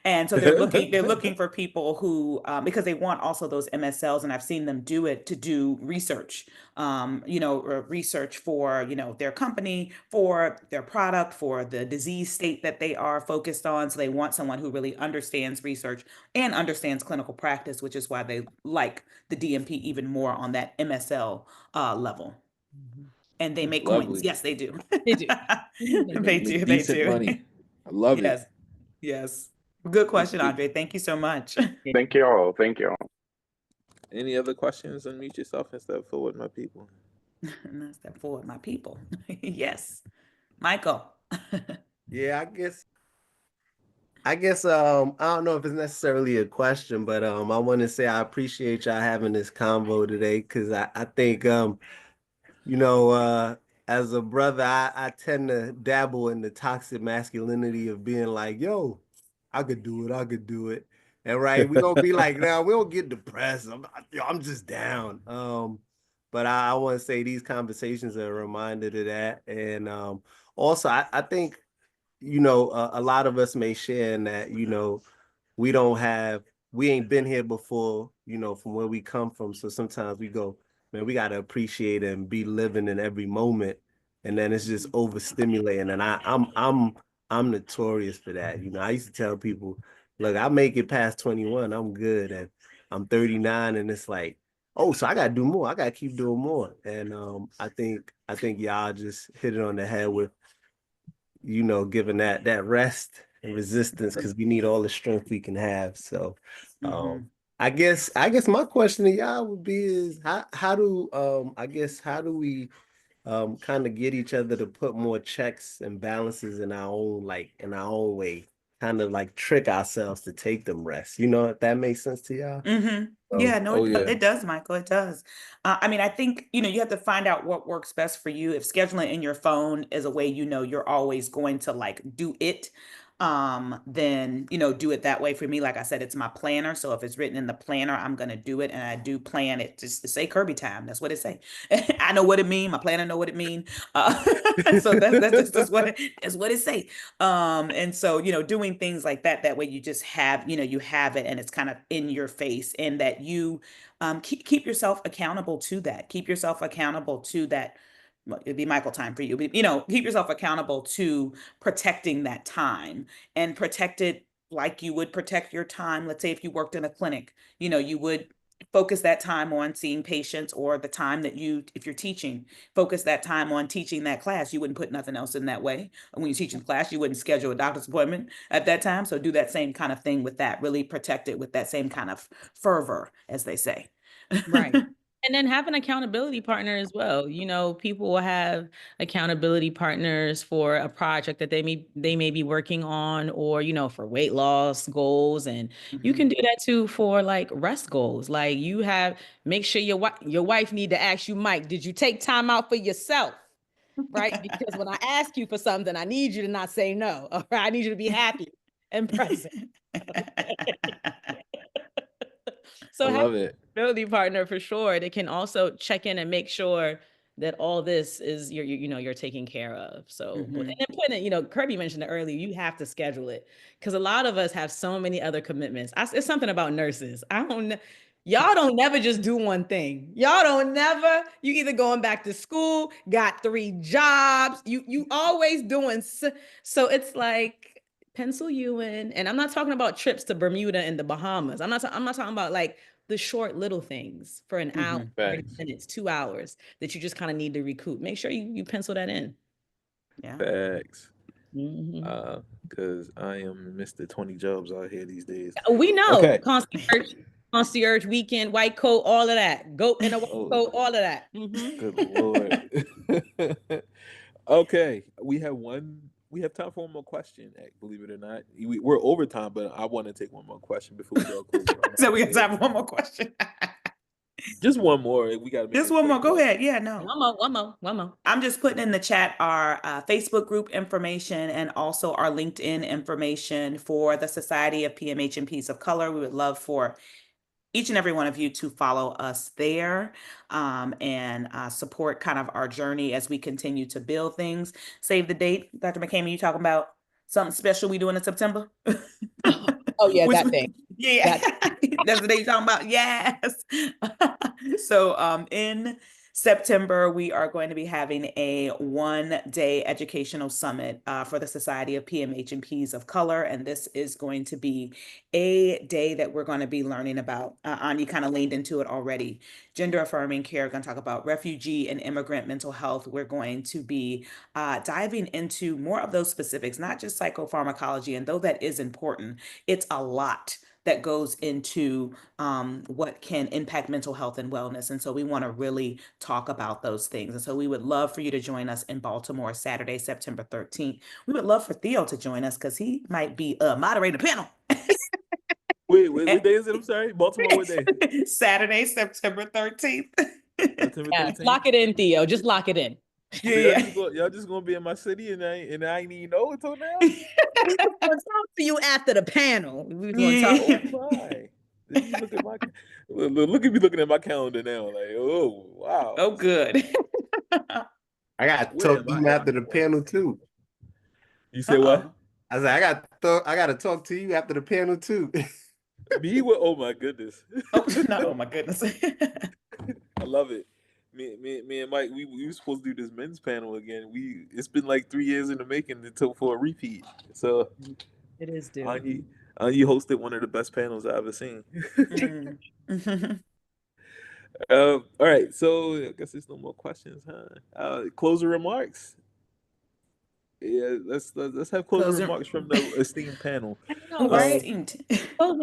and so they're looking for people who because they want also those MSLs, and I've seen them do it to do research, research for, their company, for their product, for the disease state that they are focused on. So they want someone who really understands research and understands clinical practice, which is why they like the DMP even more on that MSL level. Mhm. And they That's make coins. lovely. Yes, they do. They do. They They do. Make do. They decent do. money. I love it. Yes. Yes. Good It- question, it- Andre. Thank you so much. Thank y'all. Thank y'all. Any other questions? Unmute yourself and step forward, my people. And I step forward, my people. Yes. Michael. Yeah, I guess I don't know if it's necessarily a question, but I want to say I appreciate y'all having this convo today, because I think you know as a brother, I tend to dabble in the toxic masculinity of being like, yo, I could do it, I could do it. And right, we don't be like, now we don't get depressed. I'm just down. But I want to say these conversations are a reminder to that. And also I think a lot of us may share in that, we don't have, we ain't been here before, from where we come from. So sometimes we go, man, we got to appreciate and be living in every moment. And then it's just overstimulating. And I'm notorious for that. I used to tell people, look, I make it past 21, I'm good. And I'm 39, and it's like, oh, so I got to do more. I got to keep doing more. And I think y'all just hit it on the head with, giving that rest and resistance, because we need all the strength we can have. So Mhm. I guess my question to y'all would be is how do we kind of get each other to put more checks and balances in our own, like in our own way, kind of like trick ourselves to take them rest. If that makes sense to y'all. Mm-hmm. So Yeah, no, Oh yeah. it does, Michael. It does. I think, you have to find out what works best for you. If scheduling in your phone is a way, you're always going to like do it, then, do it that way. For me, like I said, it's my planner. So if it's written in the planner, I'm going to do it. And I do plan it just to say Kirby time. That's what it say. I know what it mean. My planner know what it mean. So that's what it say. And so, doing things like that, that way you just have, you have it and it's kind of in your face, and that you keep yourself accountable to that. Keep yourself accountable to that. Well, it'd be Michael time for you, but keep yourself accountable to protecting that time, and protect it like you would protect your time. Let's say if you worked in a clinic, you would focus that time on seeing patients, or the time that if you're teaching, focus that time on teaching that class. You wouldn't put nothing else in that way. And when you're teaching class, you wouldn't schedule a doctor's appointment at that time. So do that same kind of thing with that. Really protect it with that same kind of fervor, as they say. Right. And then have an accountability partner as well. People will have accountability partners for a project that they may be working on, or, for weight loss goals. And you can do that too for like rest goals. Like make sure your wife need to ask you, Mike, did you take time out for yourself? Right? Because when I ask you for something, I need you to not say no. Or I need you to be happy and present. So I have love it. accountability partner for sure. They can also check in and make sure that all this is you're taken care of. So and then putting it, Kirby mentioned it earlier, you have to schedule it, because a lot of us have so many other commitments. It's something about nurses. Y'all don't never just do one thing. You either going back to school, got 3 jobs, you always doing so it's like pencil you in. And I'm not talking about trips to Bermuda and the Bahamas. I'm not talking about like the short little things for an hour, 30 minutes, 2 hours that you just kind of need to recoup. Make sure you pencil that in. Yeah. Facts. Because I am Mr. 20 jobs out here these days. We know. Okay. Concierge weekend, white coat, all of that. Goat in a white coat, all of that. Good Lord. Okay. We have time for one more question, believe it or not. We're over time, but I want to take one more question before we go close. So we have time for one more question. Just one more. We got to make just one more. Go ahead. Yeah, no. One more. I'm just putting in the chat our Facebook group information, and also our LinkedIn information for the Society of PMH and P's of Color. We would love for each and every one of you to follow us there, and support kind of our journey as we continue to build things. Save the date. Dr. McCamey, you talking about something special we doing in September? Oh yeah, that thing. Yeah, that's the day you're talking about. Yes. So in September, we are going to be having a 1-day educational summit for the Society of PMH and P's of Color. And this is going to be a day that we're going to be learning about. Anyi kind of leaned into it already. Gender affirming care. We're going to talk about refugee and immigrant mental health. We're going to be diving into more of those specifics, not just psychopharmacology. And though that is important, it's a lot that goes into what can impact mental health and wellness. And so we want to really talk about those things. And so we would love for you to join us in Baltimore, Saturday, September 13th. We would love for Theo to join us, because he might be moderating the panel. Wait, what day is it? I'm sorry. Baltimore, what day? Saturday, September 13th. September 13th? Lock it in, Theo. Just lock it in. Yeah. Y'all just gonna be in my city, and I ain't even know until now. We're gonna talk to you after the panel. We're gonna talk. Oh my! Look at me looking at my calendar now. Like, oh wow. Oh, good. I got to talk to you after the panel too. You say what? I said I got to talk to you after the panel too. Me? Oh my goodness. Oh my goodness. I love it. Me and Mike, we were supposed to do this men's panel again. It's been like 3 years in the making for a repeat. So it is due. Anyi hosted one of the best panels I've ever seen. All right, so I guess there's no more questions, huh? Closing remarks. Yeah, let's have closing remarks from the esteemed panel. Closing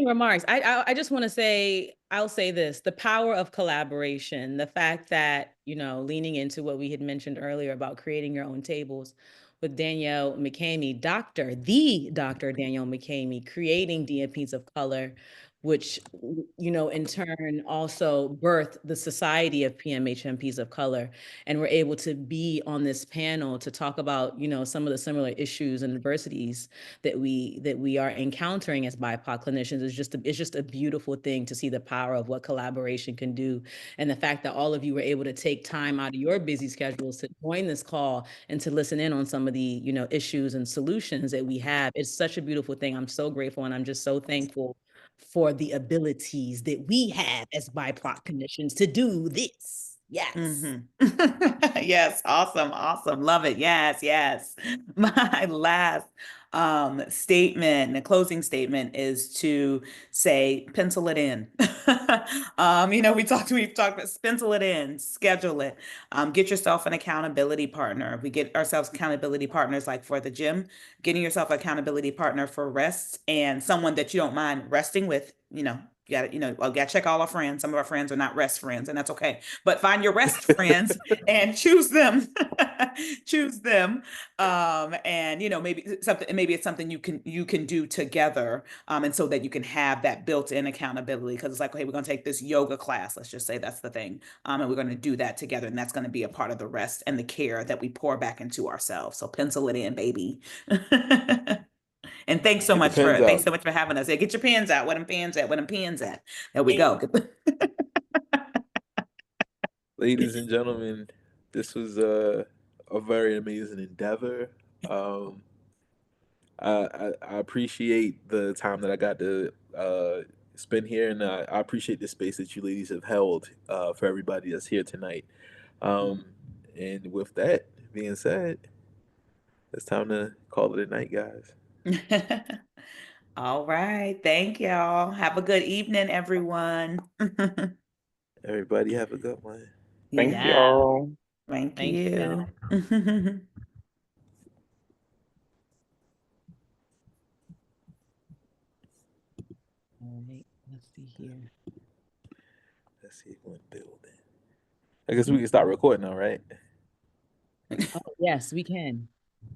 remarks. I just want to say, I'll say this: the power of collaboration, the fact that, leaning into what we had mentioned earlier about creating your own tables with Danielle McCamey, Dr. Danielle McCamey, creating DMPs of Color which, in turn also birthed the Society of PMHMPs of Color. And we're able to be on this panel to talk about, some of the similar issues and adversities that we are encountering as BIPOC clinicians. It's just a beautiful thing to see the power of what collaboration can do. And the fact that all of you were able to take time out of your busy schedules to join this call and to listen in on some of the, issues and solutions that we have. It's such a beautiful thing. I'm so grateful, and I'm just so thankful for the abilities that we have as BIPOC clinicians to do this. Yes. Mm-hmm. Yes. Awesome. Awesome. Love it. Yes. Yes. My last statement, the closing statement is to say, pencil it in. We've talked about pencil it in, schedule it, get yourself an accountability partner. We get ourselves accountability partners like for the gym, getting yourself an accountability partner for rest and someone that you don't mind resting with, gotta check all our friends. Some of our friends are not rest friends, and that's okay. But find your rest friends and choose them. Choose them. And maybe it's something you can do together. And so that you can have that built-in accountability. Because it's like, okay, we're gonna take this yoga class. Let's just say that's the thing. And we're gonna do that together. And that's gonna be a part of the rest and the care that we pour back into ourselves. So pencil it in, baby. And thanks so much for having us. Yeah, get your pens out. Where them pens at? Where them pens at? There we go. Ladies and gentlemen, this was a very amazing endeavor. I appreciate the time that I got to spend here, and I appreciate the space that you ladies have held for everybody that's here tonight. And with that being said, it's time to call it a night, guys. All right. Thank y'all. Have a good evening, everyone. Everybody have a good one. Thank Yeah. y'all. Thank Thank you. you. All right, let's see here. Let's see one building. I guess we can start recording now, right? Oh, yes, we can.